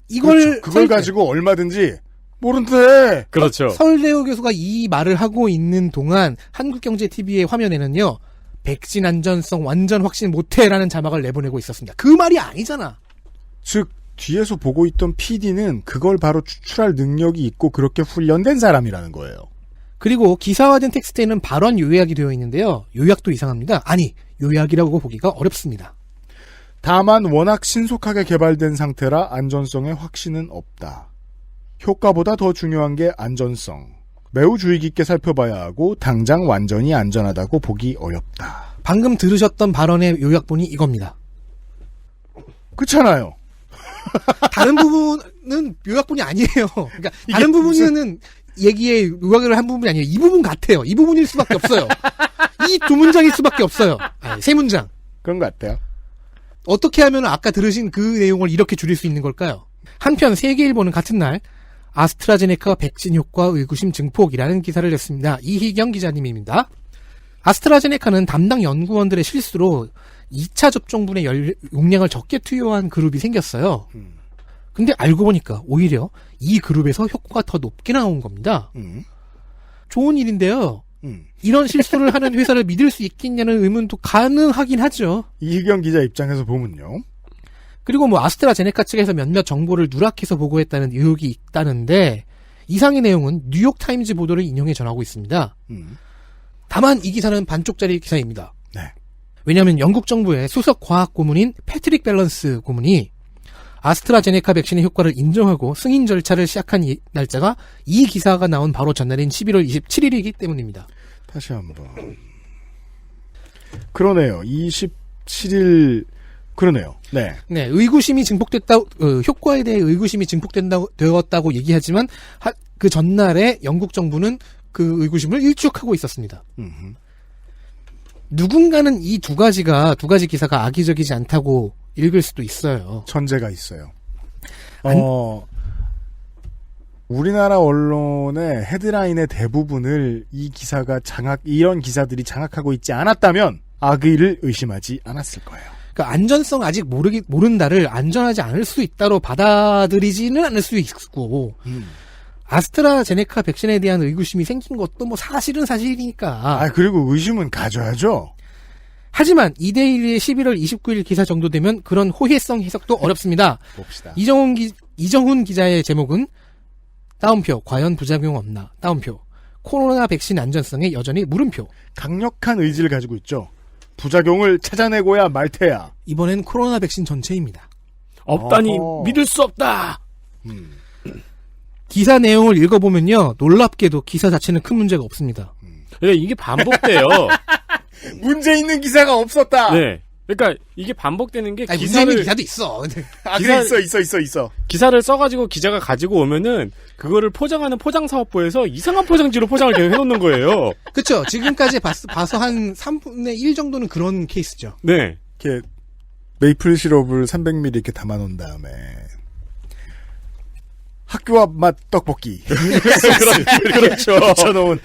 [SPEAKER 2] 그걸 가지고 얼마든지 모른대.
[SPEAKER 3] 그렇죠.
[SPEAKER 7] 설대우 교수가 이 말을 하고 있는 동안 한국경제TV의 화면에는요. 백신 안전성 완전 확신 못해라는 자막을 내보내고 있었습니다. 그 말이 아니잖아.
[SPEAKER 2] 즉 뒤에서 보고 있던 PD는 그걸 바로 추출할 능력이 있고 그렇게 훈련된 사람이라는 거예요.
[SPEAKER 7] 그리고 기사화된 텍스트에는 발언 요약이 되어 있는데요. 요약도 이상합니다. 아니, 요약이라고 보기가 어렵습니다.
[SPEAKER 2] 다만 워낙 신속하게 개발된 상태라 안전성에 확신은 없다. 효과보다 더 중요한 게 안전성. 매우 주의 깊게 살펴봐야 하고 당장 완전히 안전하다고 보기 어렵다.
[SPEAKER 7] 방금 들으셨던 발언의 요약본이 이겁니다.
[SPEAKER 2] 그렇잖아요.
[SPEAKER 7] 다른 부분은 요약본이 아니에요. 그러니까 다른 부분은 얘기에 요약을 한 부분이 아니에요. 이 부분 같아요. 이 부분일 수밖에 없어요. 이 두 문장일 수밖에 없어요. 아니, 세 문장.
[SPEAKER 2] 그런 것 같아요.
[SPEAKER 7] 어떻게 하면 아까 들으신 그 내용을 이렇게 줄일 수 있는 걸까요? 한편 세계일보는 같은 날 아스트라제네카 백신 효과 의구심 증폭이라는 기사를 냈습니다. 이희경 기자님입니다. 아스트라제네카는 담당 연구원들의 실수로 2차 접종분의 용량을 적게 투여한 그룹이 생겼어요. 근데 알고 보니까 오히려 이 그룹에서 효과가 더 높게 나온 겁니다. 좋은 일인데요. 이런 실수를 하는 회사를 믿을 수 있겠냐는 의문도 가능하긴 하죠.
[SPEAKER 2] 이희경 기자 입장에서 보면요.
[SPEAKER 7] 그리고 뭐 아스트라제네카 측에서 몇몇 정보를 누락해서 보고했다는 의혹이 있다는데 이상의 내용은 뉴욕타임즈 보도를 인용해 전하고 있습니다. 다만 이 기사는 반쪽짜리 기사입니다.
[SPEAKER 2] 네.
[SPEAKER 7] 왜냐하면 영국 정부의 수석 과학 고문인 패트릭 밸런스 고문이 아스트라제네카 백신의 효과를 인정하고 승인 절차를 시작한 날짜가 이 기사가 나온 바로 전날인 11월 27일이기 때문입니다.
[SPEAKER 2] 다시 한번. 그러네요. 27일 그러네요. 네.
[SPEAKER 7] 네, 의구심이 증폭됐다, 효과에 대해 의구심이 증폭되었다고 얘기하지만 그 전날에 영국 정부는 그 의구심을 일축하고 있었습니다. 누군가는 이 두 가지 기사가 악의적이지 않다고 읽을 수도 있어요.
[SPEAKER 2] 천재가 있어요. 우리나라 언론의 헤드라인의 대부분을 이런 기사들이 장악하고 있지 않았다면 악의를 의심하지 않았을 거예요.
[SPEAKER 7] 그러니까 안전성 아직 모른다를 안전하지 않을 수 있다로 받아들이지는 않을 수 있고, 아스트라제네카 백신에 대한 의구심이 생긴 것도 뭐 사실은 사실이니까.
[SPEAKER 2] 그리고 의심은 가져야죠.
[SPEAKER 7] 하지만 2대1의 11월 29일 기사 정도 되면 그런 호혜성 해석도 어렵습니다.
[SPEAKER 2] 봅시다.
[SPEAKER 7] 이정훈 기자의 제목은 따옴표, 과연 부작용 없나? 따옴표, 코로나 백신 안전성에 여전히 물음표.
[SPEAKER 2] 강력한 의지를 가지고 있죠. 부작용을 찾아내고야 말 테야.
[SPEAKER 7] 이번엔 코로나 백신 전체입니다.
[SPEAKER 3] 없다니 믿을 수 없다.
[SPEAKER 7] 기사 내용을 읽어보면요, 놀랍게도 기사 자체는 큰 문제가 없습니다.
[SPEAKER 3] 이게 반복돼요.
[SPEAKER 2] 문제 있는 기사가 없었다.
[SPEAKER 3] 네. 그러니까 이게 반복되는 게
[SPEAKER 7] 문제 있는 기사도 있어.
[SPEAKER 2] 있어.
[SPEAKER 3] 기사를 써가지고 기자가 가지고 오면은 그거를 포장하는 포장사업부에서 이상한 포장지로 포장을 계속 해놓는 거예요.
[SPEAKER 7] 그렇죠. 지금까지 봐서 한 3분의 1 정도는 그런 케이스죠.
[SPEAKER 3] 네.
[SPEAKER 2] 이렇게 메이플 시럽을 300ml 이렇게 담아놓은 다음에 학교 앞 맛 떡볶이.
[SPEAKER 3] 그렇죠.
[SPEAKER 2] 붙여놓은.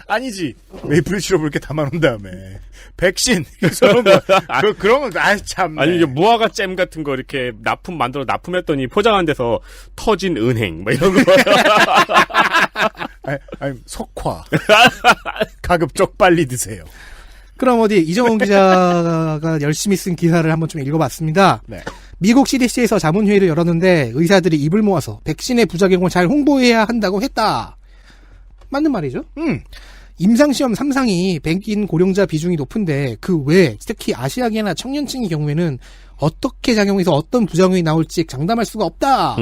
[SPEAKER 2] 아니지. 메이플 시럽을 이렇게 담아놓은 다음에 백신. 그런 건 참.
[SPEAKER 3] 아니 이게 무화과 잼 같은 거 이렇게 납품했더니 포장한 데서 터진 은행 뭐 이런 거.
[SPEAKER 2] 아니 석화. 가급적 빨리 드세요.
[SPEAKER 7] 그럼 어디 이정훈 기자가 열심히 쓴 기사를 한번 좀 읽어봤습니다.
[SPEAKER 2] 네.
[SPEAKER 7] 미국 CDC에서 자문회의를 열었는데 의사들이 입을 모아서 백신의 부작용을 잘 홍보해야 한다고 했다. 맞는 말이죠? 임상시험 3상이 백인 고령자 비중이 높은데 그 외에 특히 아시아계나 청년층의 경우에는 어떻게 작용해서 어떤 부작용이 나올지 장담할 수가 없다.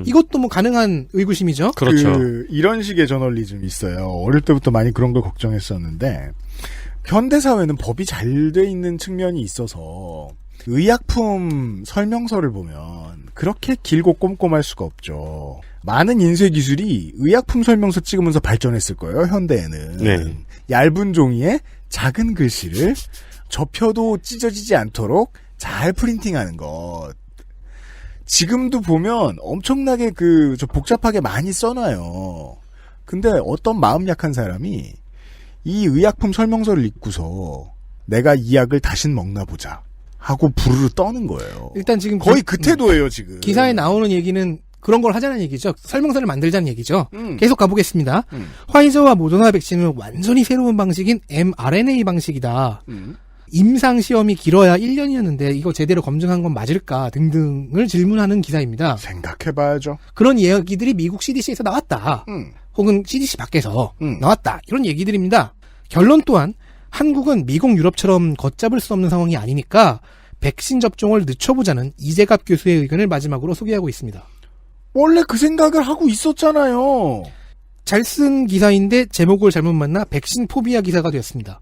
[SPEAKER 7] 이것도 뭐 가능한 의구심이죠?
[SPEAKER 3] 그렇죠.
[SPEAKER 2] 이런 식의 저널리즘이 있어요. 어릴 때부터 많이 그런 걸 걱정했었는데 현대사회는 법이 잘 돼 있는 측면이 있어서 의약품 설명서를 보면 그렇게 길고 꼼꼼할 수가 없죠. 많은 인쇄 기술이 의약품 설명서 찍으면서 발전했을 거예요, 현대에는.
[SPEAKER 3] 네.
[SPEAKER 2] 얇은 종이에 작은 글씨를 접혀도 찢어지지 않도록 잘 프린팅하는 것. 지금도 보면 엄청나게 복잡하게 많이 써놔요. 근데 어떤 마음 약한 사람이 이 의약품 설명서를 읽고서 내가 이 약을 다신 먹나 보자 하고 부르르 떠는 거예요.
[SPEAKER 7] 일단 지금
[SPEAKER 2] 거의 그 태도예요, 지금.
[SPEAKER 7] 기사에 나오는 얘기는 그런 걸 하자는 얘기죠. 설명서를 만들자는 얘기죠. 계속 가보겠습니다. 화이저와 모더나 백신은 완전히 새로운 방식인 mRNA 방식이다. 임상 시험이 길어야 1년이었는데 이거 제대로 검증한 건 맞을까 등등을 질문하는 기사입니다.
[SPEAKER 2] 생각해봐야죠.
[SPEAKER 7] 그런 이야기들이 미국 CDC에서 나왔다. 혹은 CDC 밖에서 나왔다. 이런 얘기들입니다. 결론 또한 한국은 미국, 유럽처럼 걷잡을 수 없는 상황이 아니니까 백신 접종을 늦춰보자는 이재갑 교수의 의견을 마지막으로 소개하고 있습니다.
[SPEAKER 2] 원래 그 생각을 하고 있었잖아요.
[SPEAKER 7] 잘 쓴 기사인데 제목을 잘못 만나 백신 포비아 기사가 되었습니다.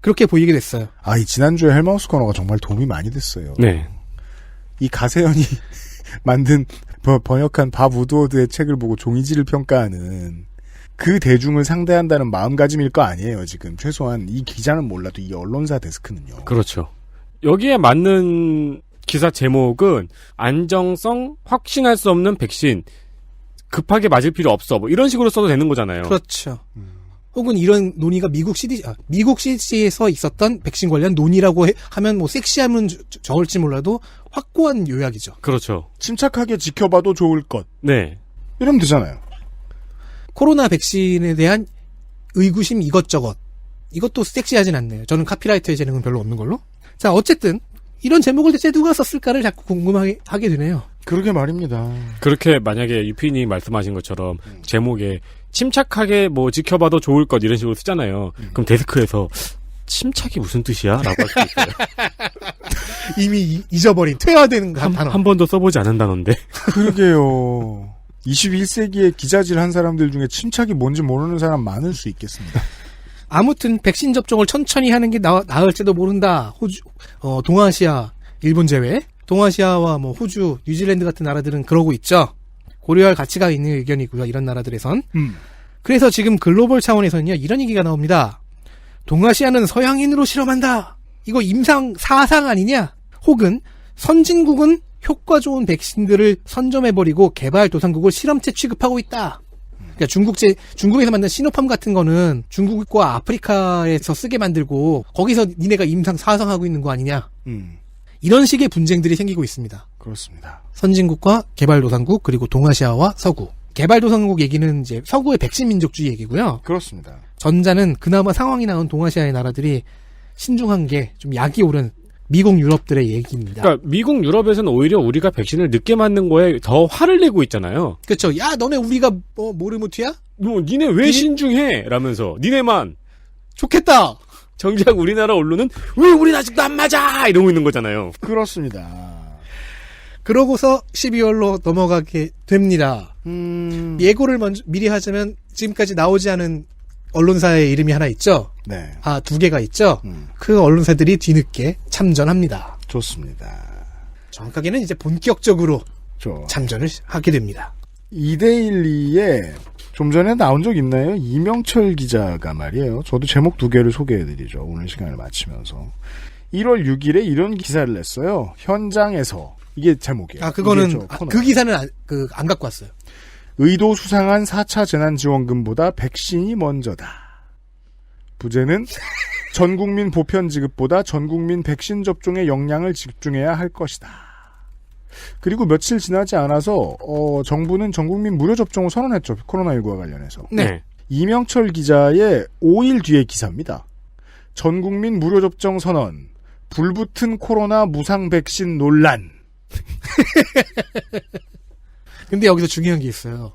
[SPEAKER 7] 그렇게 보이게 됐어요.
[SPEAKER 2] 이 지난주에 헬마우스 코너가 정말 도움이 많이 됐어요.
[SPEAKER 3] 네.
[SPEAKER 2] 이 가세현이 만든 번역한 밥 우드워드의 책을 보고 종이질을 평가하는 그 대중을 상대한다는 마음가짐일 거 아니에요, 지금. 최소한 이 기자는 몰라도 이 언론사 데스크는요.
[SPEAKER 3] 그렇죠. 여기에 맞는 기사 제목은 안정성 확신할 수 없는 백신 급하게 맞을 필요 없어 뭐 이런 식으로 써도 되는 거잖아요.
[SPEAKER 7] 그렇죠. 혹은 이런 논의가 미국 CDC에서 있었던 백신 관련 논의라고 하면 뭐 섹시하면 적을지 몰라도 확고한 요약이죠.
[SPEAKER 3] 그렇죠.
[SPEAKER 2] 침착하게 지켜봐도 좋을 것.
[SPEAKER 3] 네.
[SPEAKER 2] 이러면 되잖아요.
[SPEAKER 7] 코로나 백신에 대한 의구심 이것저것. 이것도 섹시하진 않네요. 저는 카피라이터의 재능은 별로 없는 걸로. 자, 어쨌든 이런 제목을 대체 누가 썼을까를 자꾸 궁금하게 하게 되네요.
[SPEAKER 2] 그러게 말입니다.
[SPEAKER 3] 그렇게 만약에 유피님 말씀하신 것처럼 제목에 침착하게 뭐 지켜봐도 좋을 것 이런 식으로 쓰잖아요. 그럼 데스크에서 침착이 무슨 뜻이야? 라고 할 수 있어요.
[SPEAKER 7] 이미 잊어버린 퇴화되는 단어.
[SPEAKER 3] 한 번도 써보지 않은 단어인데.
[SPEAKER 2] 그러게요. 21세기에 기자질 한 사람들 중에 침착이 뭔지 모르는 사람 많을 수 있겠습니다.
[SPEAKER 7] 아무튼 백신 접종을 천천히 하는 게 나을지도 모른다. 동아시아, 일본 제외. 동아시아와 뭐 호주, 뉴질랜드 같은 나라들은 그러고 있죠. 고려할 가치가 있는 의견이고요. 이런 나라들에선. 그래서 지금 글로벌 차원에서는요. 이런 얘기가 나옵니다. 동아시아는 서양인으로 실험한다. 이거 임상 사상 아니냐? 혹은 선진국은 효과 좋은 백신들을 선점해버리고 개발도상국을 실험체 취급하고 있다. 그러니까 중국에서 만든 시노팜 같은 거는 중국과 아프리카에서 쓰게 만들고 거기서 니네가 임상 사상하고 있는 거 아니냐? 이런 식의 분쟁들이 생기고 있습니다.
[SPEAKER 2] 그렇습니다.
[SPEAKER 7] 선진국과 개발도상국 그리고 동아시아와 서구. 개발도상국 얘기는 이제 서구의 백신 민족주의 얘기고요.
[SPEAKER 2] 그렇습니다.
[SPEAKER 7] 전자는 그나마 상황이 나온 동아시아의 나라들이 신중한 게 좀 약이 오른 미국 유럽들의 얘기입니다.
[SPEAKER 3] 그러니까 미국 유럽에서는 오히려 우리가 백신을 늦게 맞는 거에 더 화를 내고 있잖아요.
[SPEAKER 7] 그렇죠. 야 너네 우리가 뭐 모르무티야?
[SPEAKER 3] 니네 왜 신중해? 라면서 니네만
[SPEAKER 7] 좋겠다.
[SPEAKER 3] 정작 우리나라 언론은 왜 우린 아직도 안 맞아? 이러고 있는 거잖아요.
[SPEAKER 2] 그렇습니다.
[SPEAKER 7] 그러고서 12월로 넘어가게 됩니다. 예고를 미리 하자면 지금까지 나오지 않은 언론사의 이름이 하나 있죠?
[SPEAKER 2] 네.
[SPEAKER 7] 두 개가 있죠? 그 언론사들이 뒤늦게 참전합니다.
[SPEAKER 2] 좋습니다.
[SPEAKER 7] 정확하게는 이제 본격적으로 참전을 하게 됩니다.
[SPEAKER 2] 이데일리에 좀 전에 나온 적 있나요? 이명철 기자가 말이에요. 저도 제목 2개를 소개해드리죠. 오늘 시간을 마치면서. 1월 6일에 이런 기사를 냈어요. 현장에서. 이게 제목이에요.
[SPEAKER 7] 그거는 그 기사는 안 갖고 왔어요.
[SPEAKER 2] 의도 수상한 4차 재난지원금보다 백신이 먼저다. 부제는 전국민 보편 지급보다 전국민 백신 접종에 역량을 집중해야 할 것이다. 그리고 며칠 지나지 않아서 정부는 전국민 무료 접종을 선언했죠. 코로나19와 관련해서.
[SPEAKER 7] 네.
[SPEAKER 2] 이명철 기자의 5일 뒤의 기사입니다. 전국민 무료 접종 선언. 불붙은 코로나 무상 백신 논란.
[SPEAKER 7] 근데 여기서 중요한 게 있어요.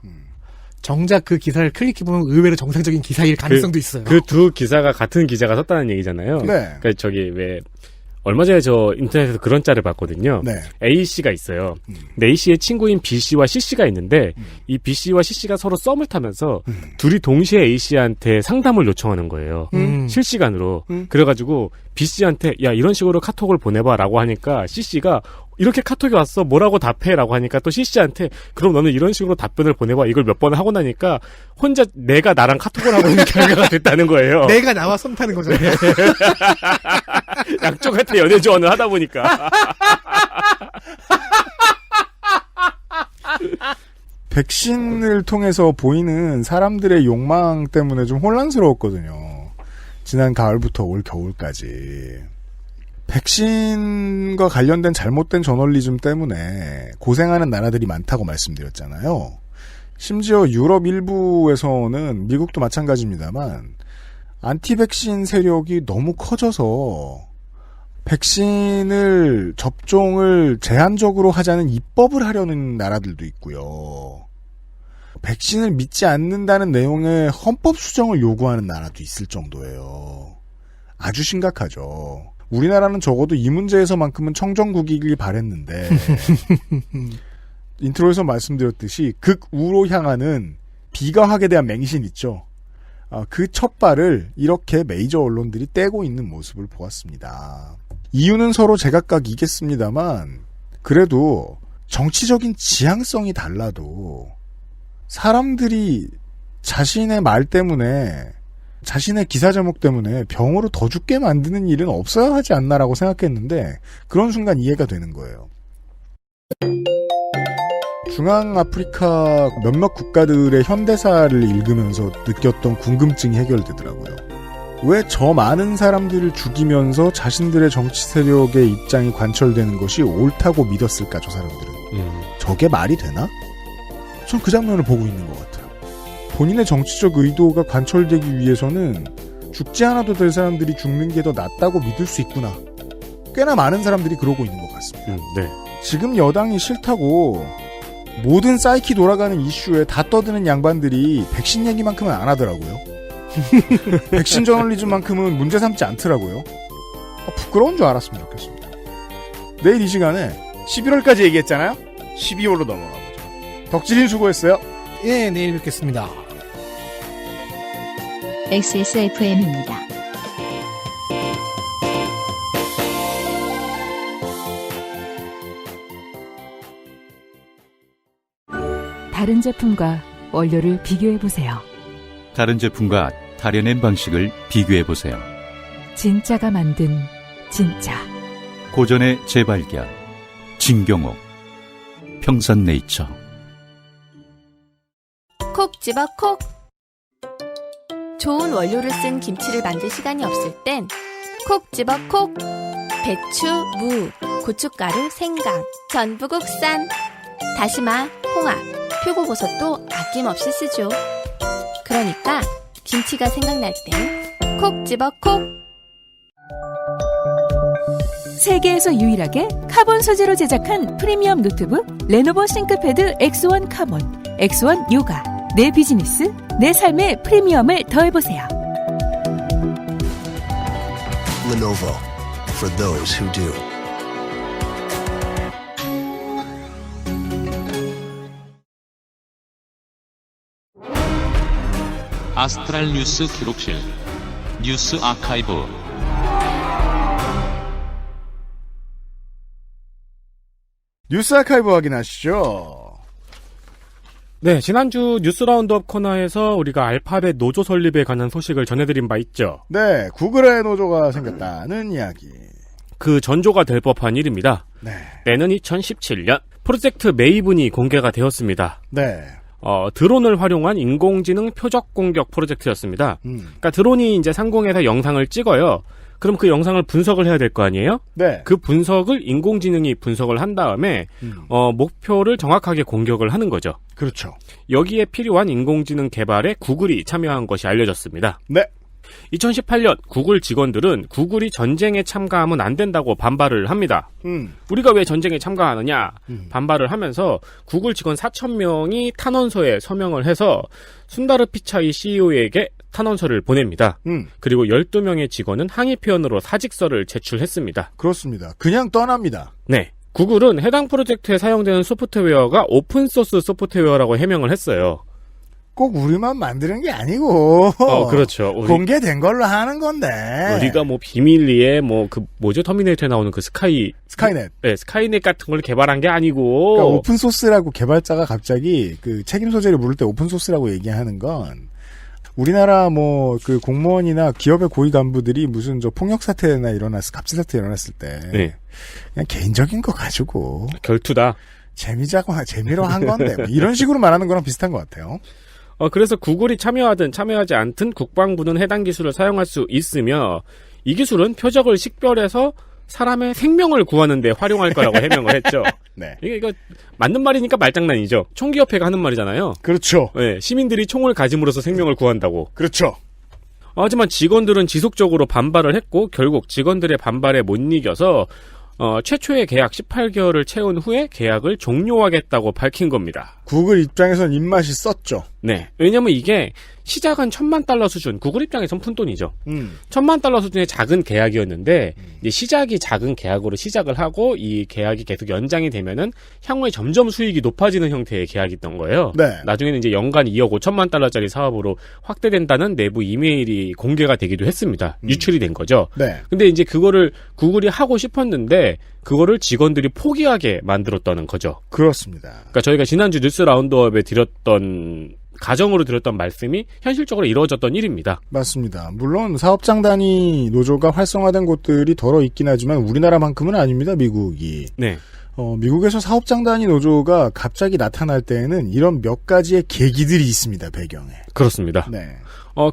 [SPEAKER 7] 정작 그 기사를 클릭해보면 의외로 정상적인 기사일 가능성도 있어요.
[SPEAKER 3] 그 두 기사가 같은 기자가 썼다는 얘기잖아요.
[SPEAKER 2] 네.
[SPEAKER 3] 그러니까 얼마 전에 저 인터넷에서 그런 짤을 봤거든요.
[SPEAKER 2] 네.
[SPEAKER 3] A씨가 있어요. 근데 A씨의 친구인 B씨와 C씨가 있는데 이 B씨와 C씨가 서로 썸을 타면서 둘이 동시에 A씨한테 상담을 요청하는 거예요. 실시간으로. 그래가지고 B씨한테 야 이런 식으로 카톡을 보내봐라고 하니까 C씨가 이렇게 카톡이 왔어 뭐라고 답해라고 하니까 또 C씨한테 그럼 너는 이런 식으로 답변을 보내봐 이걸 몇 번 하고 나니까 혼자 내가 나랑 카톡을 하고 있는 결과가 됐다는 거예요.
[SPEAKER 7] 내가 나와 썸 타는 거잖아요.
[SPEAKER 3] 양쪽한테 연애 조언을 하다 보니까.
[SPEAKER 2] 백신을 통해서 보이는 사람들의 욕망 때문에 좀 혼란스러웠거든요. 지난 가을부터 올 겨울까지. 백신과 관련된 잘못된 저널리즘 때문에 고생하는 나라들이 많다고 말씀드렸잖아요. 심지어 유럽 일부에서는 미국도 마찬가지입니다만 안티백신 세력이 너무 커져서 백신을 접종을 제한적으로 하자는 입법을 하려는 나라들도 있고요. 백신을 믿지 않는다는 내용의 헌법 수정을 요구하는 나라도 있을 정도예요. 아주 심각하죠. 우리나라는 적어도 이 문제에서만큼은 청정국이길 바랬는데 인트로에서 말씀드렸듯이 극우로 향하는 비과학에 대한 맹신 있죠. 그 첫발을 이렇게 메이저 언론들이 떼고 있는 모습을 보았습니다. 이유는 서로 제각각이겠습니다만 그래도 정치적인 지향성이 달라도 사람들이 자신의 말 때문에 자신의 기사 제목 때문에 병으로 더 죽게 만드는 일은 없어야 하지 않나라고 생각했는데 그런 순간 이해가 되는 거예요. 중앙아프리카 몇몇 국가들의 현대사를 읽으면서 느꼈던 궁금증이 해결되더라고요. 왜 저 많은 사람들을 죽이면서 자신들의 정치 세력의 입장이 관철되는 것이 옳다고 믿었을까, 저 사람들은. 저게 말이 되나? 전 그 장면을 보고 있는 것 같아요. 본인의 정치적 의도가 관철되기 위해서는 죽지 않아도 될 사람들이 죽는 게 더 낫다고 믿을 수 있구나. 꽤나 많은 사람들이 그러고 있는 것 같습니다.
[SPEAKER 3] 네.
[SPEAKER 2] 지금 여당이 싫다고 모든 사이키 돌아가는 이슈에 다 떠드는 양반들이 백신 얘기만큼은 안 하더라고요. 백신 저널리즘만큼은 문제 삼지 않더라고요. 부끄러운 줄 알았으면 좋겠습니다. 내일 이 시간에 11월까지 얘기했잖아요. 12월로 넘어가 보죠. 덕질인 수고했어요.
[SPEAKER 7] 예, 내일 뵙겠습니다.
[SPEAKER 1] XSFM입니다.
[SPEAKER 4] 다른 제품과 원료를 비교해보세요.
[SPEAKER 6] 다른 제품과 다려낸 방식을 비교해보세요.
[SPEAKER 4] 진짜가 만든 진짜.
[SPEAKER 6] 고전의 재발견. 진경옥. 평산네이처.
[SPEAKER 10] 콕 집어 콕. 좋은 원료를 쓴 김치를 만들 시간이 없을 땐 콕 집어 콕. 배추, 무, 고춧가루, 생강, 전부 국산. 다시마, 홍합, 표고버섯도 아낌없이 쓰죠. 그러니까 김치가 생각날 땐 콕 집어 콕.
[SPEAKER 4] 세계에서 유일하게 카본 소재로 제작한 프리미엄 노트북 레노버 싱크패드 X1 카본, X1 요가. 내 비즈니스, 내 삶의 프리미엄을 더해보세요.
[SPEAKER 5] Lenovo for those who do.
[SPEAKER 13] 아스트랄 뉴스 기록실 뉴스 아카이브.
[SPEAKER 2] 뉴스 아카이브 확인하시죠.
[SPEAKER 3] 네, 지난주 뉴스 라운드업 코너에서 우리가 알파벳 노조 설립에 관한 소식을 전해드린 바 있죠.
[SPEAKER 2] 네, 구글의 노조가 생겼다는 이야기.
[SPEAKER 3] 그 전조가 될 법한 일입니다.
[SPEAKER 2] 네.
[SPEAKER 3] 때는 2017년 프로젝트 메이븐이 공개가 되었습니다.
[SPEAKER 2] 네.
[SPEAKER 3] 드론을 활용한 인공지능 표적 공격 프로젝트였습니다. 그러니까 드론이 이제 상공에서 영상을 찍어요. 그럼 그 영상을 분석을 해야 될 거 아니에요?
[SPEAKER 2] 네.
[SPEAKER 3] 그 분석을 인공지능이 분석을 한 다음에 목표를 정확하게 공격을 하는 거죠.
[SPEAKER 2] 그렇죠.
[SPEAKER 3] 여기에 필요한 인공지능 개발에 구글이 참여한 것이 알려졌습니다.
[SPEAKER 2] 네.
[SPEAKER 3] 2018년 구글 직원들은 구글이 전쟁에 참가하면 안 된다고 반발을 합니다. 우리가 왜 전쟁에 참가하느냐 반발을 하면서 구글 직원 4,000명이 탄원서에 서명을 해서 순다르 피차이 CEO에게 탄원서를 보냅니다. 그리고 12명의 직원은 항의 표현으로 사직서를 제출했습니다.
[SPEAKER 2] 그렇습니다. 그냥 떠납니다.
[SPEAKER 3] 네. 구글은 해당 프로젝트에 사용되는 소프트웨어가 오픈소스 소프트웨어라고 해명을 했어요.
[SPEAKER 2] 꼭 우리만 만드는 게 아니고.
[SPEAKER 3] 그렇죠.
[SPEAKER 2] 공개된 걸로 하는 건데.
[SPEAKER 3] 우리가 뭐 비밀리에 터미네이터에 나오는 그 스카이넷. 네, 스카이넷 같은 걸 개발한 게 아니고.
[SPEAKER 2] 그러니까 오픈소스라고 개발자가 갑자기 그 책임 소재를 물을 때 오픈소스라고 얘기하는 건 우리나라 그 공무원이나 기업의 고위 간부들이 무슨 폭력 사태나 갑질 사태 일어났을 때. 네. 그냥 개인적인 거 가지고.
[SPEAKER 3] 결투다.
[SPEAKER 2] 재미로 한 건데. 이런 식으로 말하는 거랑 비슷한 것 같아요.
[SPEAKER 3] 그래서 구글이 참여하든 참여하지 않든 국방부는 해당 기술을 사용할 수 있으며 이 기술은 표적을 식별해서 사람의 생명을 구하는데 활용할 거라고 해명을 했죠.
[SPEAKER 2] 네.
[SPEAKER 3] 이거 맞는 말이니까 말장난이죠. 총기협회가 하는 말이잖아요.
[SPEAKER 2] 그렇죠.
[SPEAKER 3] 네, 시민들이 총을 가짐으로써 생명을 구한다고.
[SPEAKER 2] 그렇죠.
[SPEAKER 3] 하지만 직원들은 지속적으로 반발을 했고 결국 직원들의 반발에 못 이겨서 최초의 계약 18개월을 채운 후에 계약을 종료하겠다고 밝힌 겁니다.
[SPEAKER 2] 구글 입장에선 입맛이 썼죠.
[SPEAKER 3] 네. 왜냐면 이게 시작은 $10,000 수준, 구글 입장에선 푼돈이죠. $10,000 수준의 작은 계약이었는데 이제 시작이 작은 계약으로 시작을 하고 이 계약이 계속 연장이 되면은 향후에 점점 수익이 높아지는 형태의 계약이었던 거예요.
[SPEAKER 2] 네.
[SPEAKER 3] 나중에는 이제 연간 2억 5천만 달러짜리 사업으로 확대된다는 내부 이메일이 공개가 되기도 했습니다. 유출이 된 거죠.
[SPEAKER 2] 네.
[SPEAKER 3] 근데 이제 그거를 구글이 하고 싶었는데 그거를 직원들이 포기하게 만들었다는 거죠.
[SPEAKER 2] 그렇습니다.
[SPEAKER 3] 그러니까 저희가 지난주 뉴스 라운드업에 가정으로 드렸던 말씀이 현실적으로 이루어졌던 일입니다.
[SPEAKER 2] 맞습니다. 물론 사업장 단위 노조가 활성화된 곳들이 덜어 있긴 하지만 우리나라만큼은 아닙니다. 미국이.
[SPEAKER 3] 네.
[SPEAKER 2] 미국에서 사업장 단위 노조가 갑자기 나타날 때에는 이런 몇 가지의 계기들이 있습니다. 배경에.
[SPEAKER 3] 그렇습니다.
[SPEAKER 2] 네.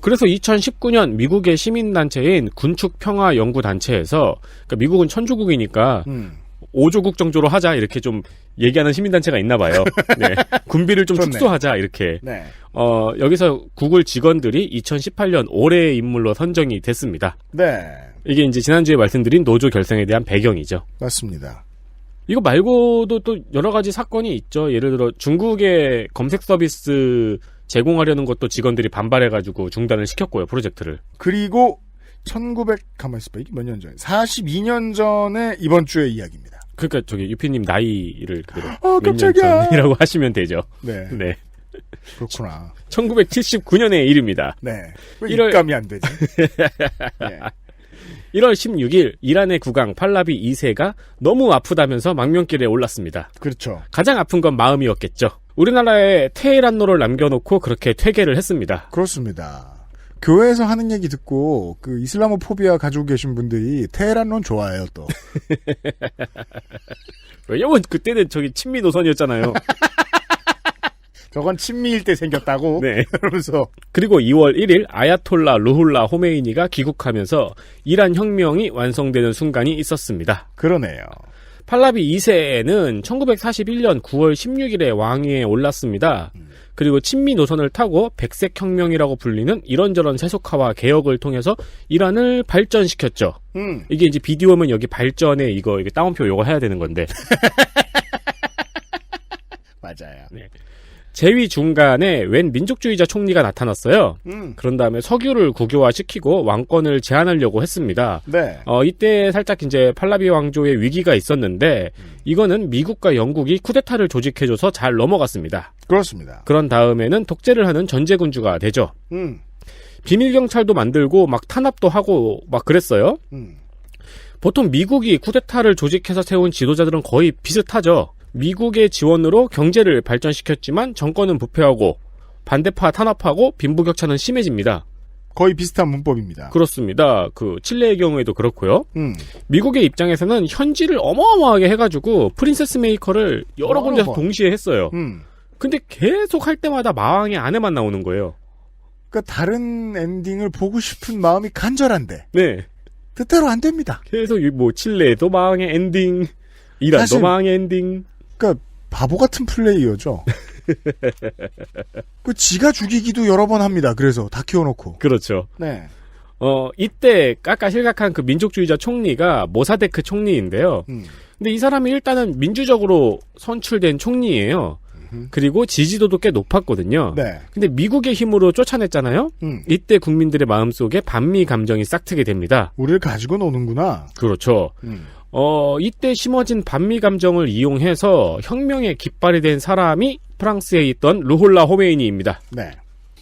[SPEAKER 3] 그래서 2019년 미국의 시민단체인 군축평화연구단체에서, 그러니까 미국은 천주국이니까, 5조국 정도로 하자, 이렇게 좀 얘기하는 시민단체가 있나 봐요. 네. 군비를 좀
[SPEAKER 2] 좋네.
[SPEAKER 3] 축소하자, 이렇게.
[SPEAKER 2] 네.
[SPEAKER 3] 여기서 구글 직원들이 2018년 올해의 인물로 선정이 됐습니다.
[SPEAKER 2] 네.
[SPEAKER 3] 이게 이제 지난주에 말씀드린 노조 결성에 대한 배경이죠.
[SPEAKER 2] 맞습니다.
[SPEAKER 3] 이거 말고도 또 여러 가지 사건이 있죠. 예를 들어 중국의 검색 서비스 제공하려는 것도 직원들이 반발해가지고 중단을 시켰고요, 프로젝트를.
[SPEAKER 2] 그리고 가만히 있어봐. 이게 몇 년 전? 42년 전에 이번 주의 이야기입니다.
[SPEAKER 3] 그러니까 저기 유피님 나이를 그대로
[SPEAKER 2] 깜짝이야.
[SPEAKER 3] 전이라고 하시면 되죠.
[SPEAKER 2] 네.
[SPEAKER 3] 네.
[SPEAKER 2] 그렇구나.
[SPEAKER 3] 1979년의 일입니다.
[SPEAKER 2] 네. 왜 입감이 안 되지?
[SPEAKER 3] 네. 1월 16일 이란의 국왕 팔라비 2세가 너무 아프다면서 망명길에 올랐습니다.
[SPEAKER 2] 그렇죠.
[SPEAKER 3] 가장 아픈 건 마음이었겠죠. 우리나라에 테헤란로를 남겨놓고 그렇게 퇴계를 했습니다.
[SPEAKER 2] 그렇습니다. 교회에서 하는 얘기 듣고 그 이슬라모포비아 가지고 계신 분들이 테헤란론 좋아해요 또.
[SPEAKER 3] 왜냐면 그때는 저기 친미 노선이었잖아요.
[SPEAKER 2] 저건 친미일 때 생겼다고.
[SPEAKER 3] 네.
[SPEAKER 2] 그러면서
[SPEAKER 3] 그리고 2월 1일 아야톨라 루훌라 호메이니가 귀국하면서 이란 혁명이 완성되는 순간이 있었습니다.
[SPEAKER 2] 그러네요.
[SPEAKER 3] 팔라비 2세는 1941년 9월 16일에 왕위에 올랐습니다. 그리고 친미 노선을 타고 백색 혁명이라고 불리는 이런저런 세속화와 개혁을 통해서 이란을 발전시켰죠. 이게 이제 비디오면 여기 발전에 이거 따옴표 요거 해야 되는 건데.
[SPEAKER 2] 맞아요.
[SPEAKER 3] 네. 재위 중간에 웬 민족주의자 총리가 나타났어요. 그런 다음에 석유를 국유화시키고 왕권을 제한하려고 했습니다.
[SPEAKER 2] 네.
[SPEAKER 3] 이때 살짝 이제 팔라비 왕조의 위기가 있었는데 이거는 미국과 영국이 쿠데타를 조직해줘서 잘 넘어갔습니다.
[SPEAKER 2] 그렇습니다.
[SPEAKER 3] 그런 다음에는 독재를 하는 전제군주가 되죠. 비밀경찰도 만들고 막 탄압도 하고 막 그랬어요. 보통 미국이 쿠데타를 조직해서 세운 지도자들은 거의 비슷하죠. 미국의 지원으로 경제를 발전시켰지만 정권은 부패하고 반대파 탄압하고 빈부격차는 심해집니다.
[SPEAKER 2] 거의 비슷한 문법입니다.
[SPEAKER 3] 그렇습니다. 그 칠레의 경우에도 그렇고요. 미국의 입장에서는 현지를 어마어마하게 해가지고 프린세스 메이커를 여러 군데서 동시에 했어요. 근데 계속 할 때마다 마왕의 아내만 나오는 거예요.
[SPEAKER 2] 그러니까 다른 엔딩을 보고 싶은 마음이 간절한데.
[SPEAKER 3] 네.
[SPEAKER 2] 뜻대로 안 됩니다.
[SPEAKER 3] 계속 뭐 칠레도 마왕의 엔딩, 이란도 마왕의 엔딩.
[SPEAKER 2] 그러니까 바보 같은 플레이어죠. 그 지가 죽이기도 여러 번 합니다. 그래서 다 키워놓고.
[SPEAKER 3] 그렇죠.
[SPEAKER 2] 네.
[SPEAKER 3] 이때 까까실각한 그 민족주의자 총리가 모사데크 총리인데요. 근데 이 사람이 일단은 민주적으로 선출된 총리예요. 그리고 지지도도 꽤 높았거든요.
[SPEAKER 2] 네.
[SPEAKER 3] 근데 미국의 힘으로 쫓아냈잖아요. 이때 국민들의 마음속에 반미 감정이 싹트게 됩니다.
[SPEAKER 2] 우리를 가지고 노는구나.
[SPEAKER 3] 그렇죠. 이때 심어진 반미 감정을 이용해서 혁명의 깃발이 된 사람이 프랑스에 있던 루홀라 호메이니입니다.
[SPEAKER 2] 네.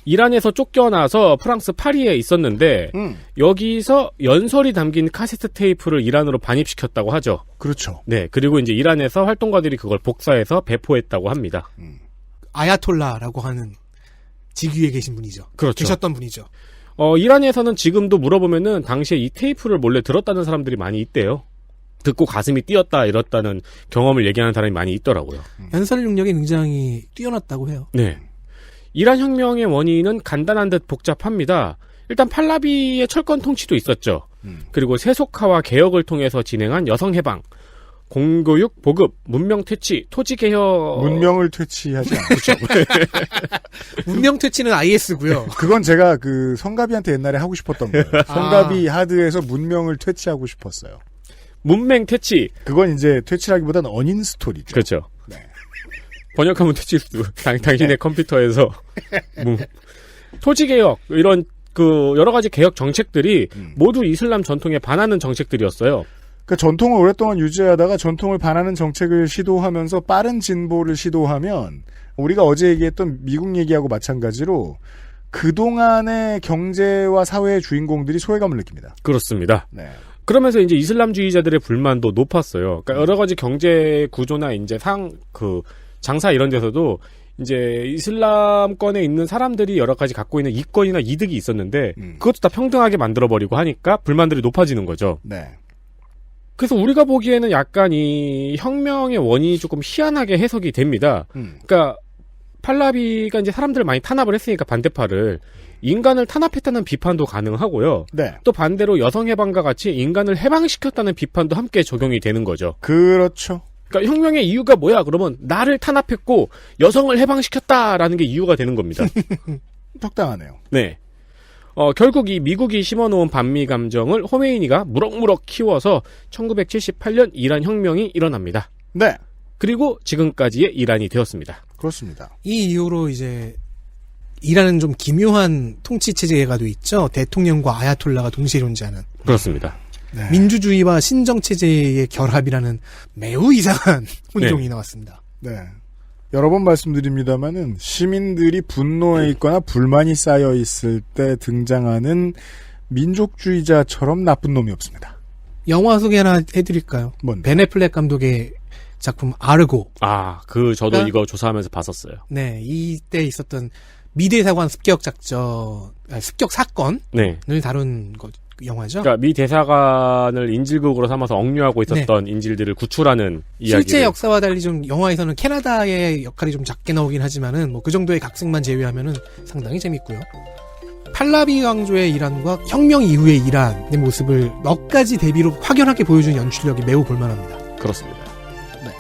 [SPEAKER 3] 이란에서 쫓겨나서 프랑스 파리에 있었는데 여기서 연설이 담긴 카세트 테이프를 이란으로 반입시켰다고 하죠.
[SPEAKER 2] 그렇죠.
[SPEAKER 3] 네, 그리고 이제 이란에서 활동가들이 그걸 복사해서 배포했다고 합니다.
[SPEAKER 7] 아야톨라라고 하는 직위에 계신 분이죠.
[SPEAKER 3] 그렇죠.
[SPEAKER 7] 계셨던 분이죠.
[SPEAKER 3] 이란에서는 지금도 물어보면은 당시에 이 테이프를 몰래 들었다는 사람들이 많이 있대요. 듣고 가슴이 뛰었다 이렇다는 경험을 얘기하는 사람이 많이 있더라고요.
[SPEAKER 7] 연설 능력이 굉장히 뛰어났다고 해요.
[SPEAKER 3] 네. 이란 혁명의 원인은 간단한 듯 복잡합니다. 일단 팔라비의 철권 통치도 있었죠. 그리고 세속화와 개혁을 통해서 진행한 여성 해방, 공교육, 보급, 문명 퇴치, 토지 개혁.
[SPEAKER 2] 문명을 퇴치하지 않죠.
[SPEAKER 7] 문명 퇴치는 IS고요.
[SPEAKER 2] 그건 제가 그 성가비한테 옛날에 하고 싶었던 거예요. 성가비 하드에서 문명을 퇴치하고 싶었어요.
[SPEAKER 3] 문맹 퇴치.
[SPEAKER 2] 그건 이제 퇴치라기보다는 언인 스토리죠.
[SPEAKER 3] 그렇죠.
[SPEAKER 2] 네.
[SPEAKER 3] 번역하면 퇴치일 수도. 당신의 컴퓨터에서. 토지 개혁, 이런 그 여러 가지 개혁 정책들이 모두 이슬람 전통에 반하는 정책들이었어요.
[SPEAKER 2] 그 전통을 오랫동안 유지하다가 전통을 반하는 정책을 시도하면서 빠른 진보를 시도하면 우리가 어제 얘기했던 미국 얘기하고 마찬가지로 그동안의 경제와 사회의 주인공들이 소외감을 느낍니다.
[SPEAKER 3] 그렇습니다.
[SPEAKER 2] 네.
[SPEAKER 3] 그러면서 이제 이슬람주의자들의 불만도 높았어요. 그러니까 여러 가지 경제 구조나 이제 장사 이런 데서도 이제 이슬람권에 있는 사람들이 여러 가지 갖고 있는 이권이나 이득이 있었는데 그것도 다 평등하게 만들어버리고 하니까 불만들이 높아지는 거죠.
[SPEAKER 2] 네.
[SPEAKER 3] 그래서 우리가 보기에는 약간 이 혁명의 원인이 조금 희한하게 해석이 됩니다. 그러니까 팔라비가 이제 사람들을 많이 탄압을 했으니까 반대파를 인간을 탄압했다는 비판도 가능하고요.
[SPEAKER 2] 네.
[SPEAKER 3] 또 반대로 여성 해방과 같이 인간을 해방시켰다는 비판도 함께 적용이 되는 거죠.
[SPEAKER 2] 그렇죠.
[SPEAKER 3] 그러니까 혁명의 이유가 뭐야? 그러면 나를 탄압했고 여성을 해방시켰다라는 게 이유가 되는 겁니다.
[SPEAKER 2] 적당하네요.
[SPEAKER 3] 네. 결국 이 미국이 심어놓은 반미 감정을 호메이니가 무럭무럭 키워서 1978년 이란 혁명이 일어납니다.
[SPEAKER 2] 네.
[SPEAKER 3] 그리고 지금까지의 이란이 되었습니다.
[SPEAKER 2] 그렇습니다.
[SPEAKER 7] 이 이후로 이제 이란은 좀 기묘한 통치 체제가 돼 있죠. 대통령과 아야톨라가 동시에 존재하는.
[SPEAKER 3] 그렇습니다.
[SPEAKER 2] 네.
[SPEAKER 7] 민주주의와 신정 체제의 결합이라는 매우 이상한 혼종이 나왔습니다.
[SPEAKER 2] 네. 여러 번 말씀드립니다만은 시민들이 분노해 있거나 불만이 쌓여 있을 때 등장하는 민족주의자처럼 나쁜 놈이 없습니다.
[SPEAKER 7] 영화 소개 하나 해드릴까요?
[SPEAKER 2] 뭔데?
[SPEAKER 7] 베네 플렉 감독의 작품 아르고.
[SPEAKER 3] 저도 이거 조사하면서 봤었어요.
[SPEAKER 7] 네, 이때 있었던 미대 사관 습격 사건을 다룬 영화죠.
[SPEAKER 3] 그러니까 미 대사관을 인질극으로 삼아서 억류하고 있었던 인질들을 구출하는 이야기.
[SPEAKER 7] 실제 역사와 달리 좀 영화에서는 캐나다의 역할이 좀 작게 나오긴 하지만은 뭐 그 정도의 각색만 제외하면은 상당히 재밌고요. 팔라비 왕조의 이란과 혁명 이후의 이란의 모습을 몇 가지 대비로 확연하게 보여준 연출력이 매우 볼만합니다.
[SPEAKER 3] 그렇습니다.
[SPEAKER 2] 네.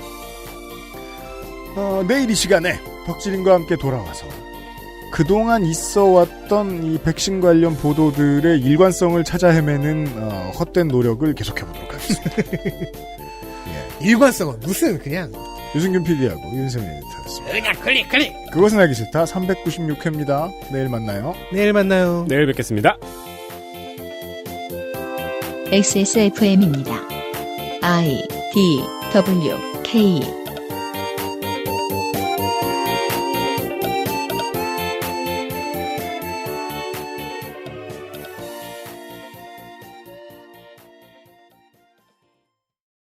[SPEAKER 2] 내일 이 시간에 덕질인과 함께 돌아와서 그동안 있어왔던 이 백신 관련 보도들의 일관성을 찾아 헤매는 헛된 노력을 계속해보도록 하겠습니다.
[SPEAKER 7] 예. 일관성은 무슨 그냥
[SPEAKER 2] 유승균 PD하고 윤세민 에디터였습니다.
[SPEAKER 7] 그냥 클릭
[SPEAKER 2] 그것은 알기 싫다 396회입니다. 내일 만나요.
[SPEAKER 7] 내일 만나요.
[SPEAKER 3] 내일 뵙겠습니다.
[SPEAKER 1] XSFM입니다. I, D, W, K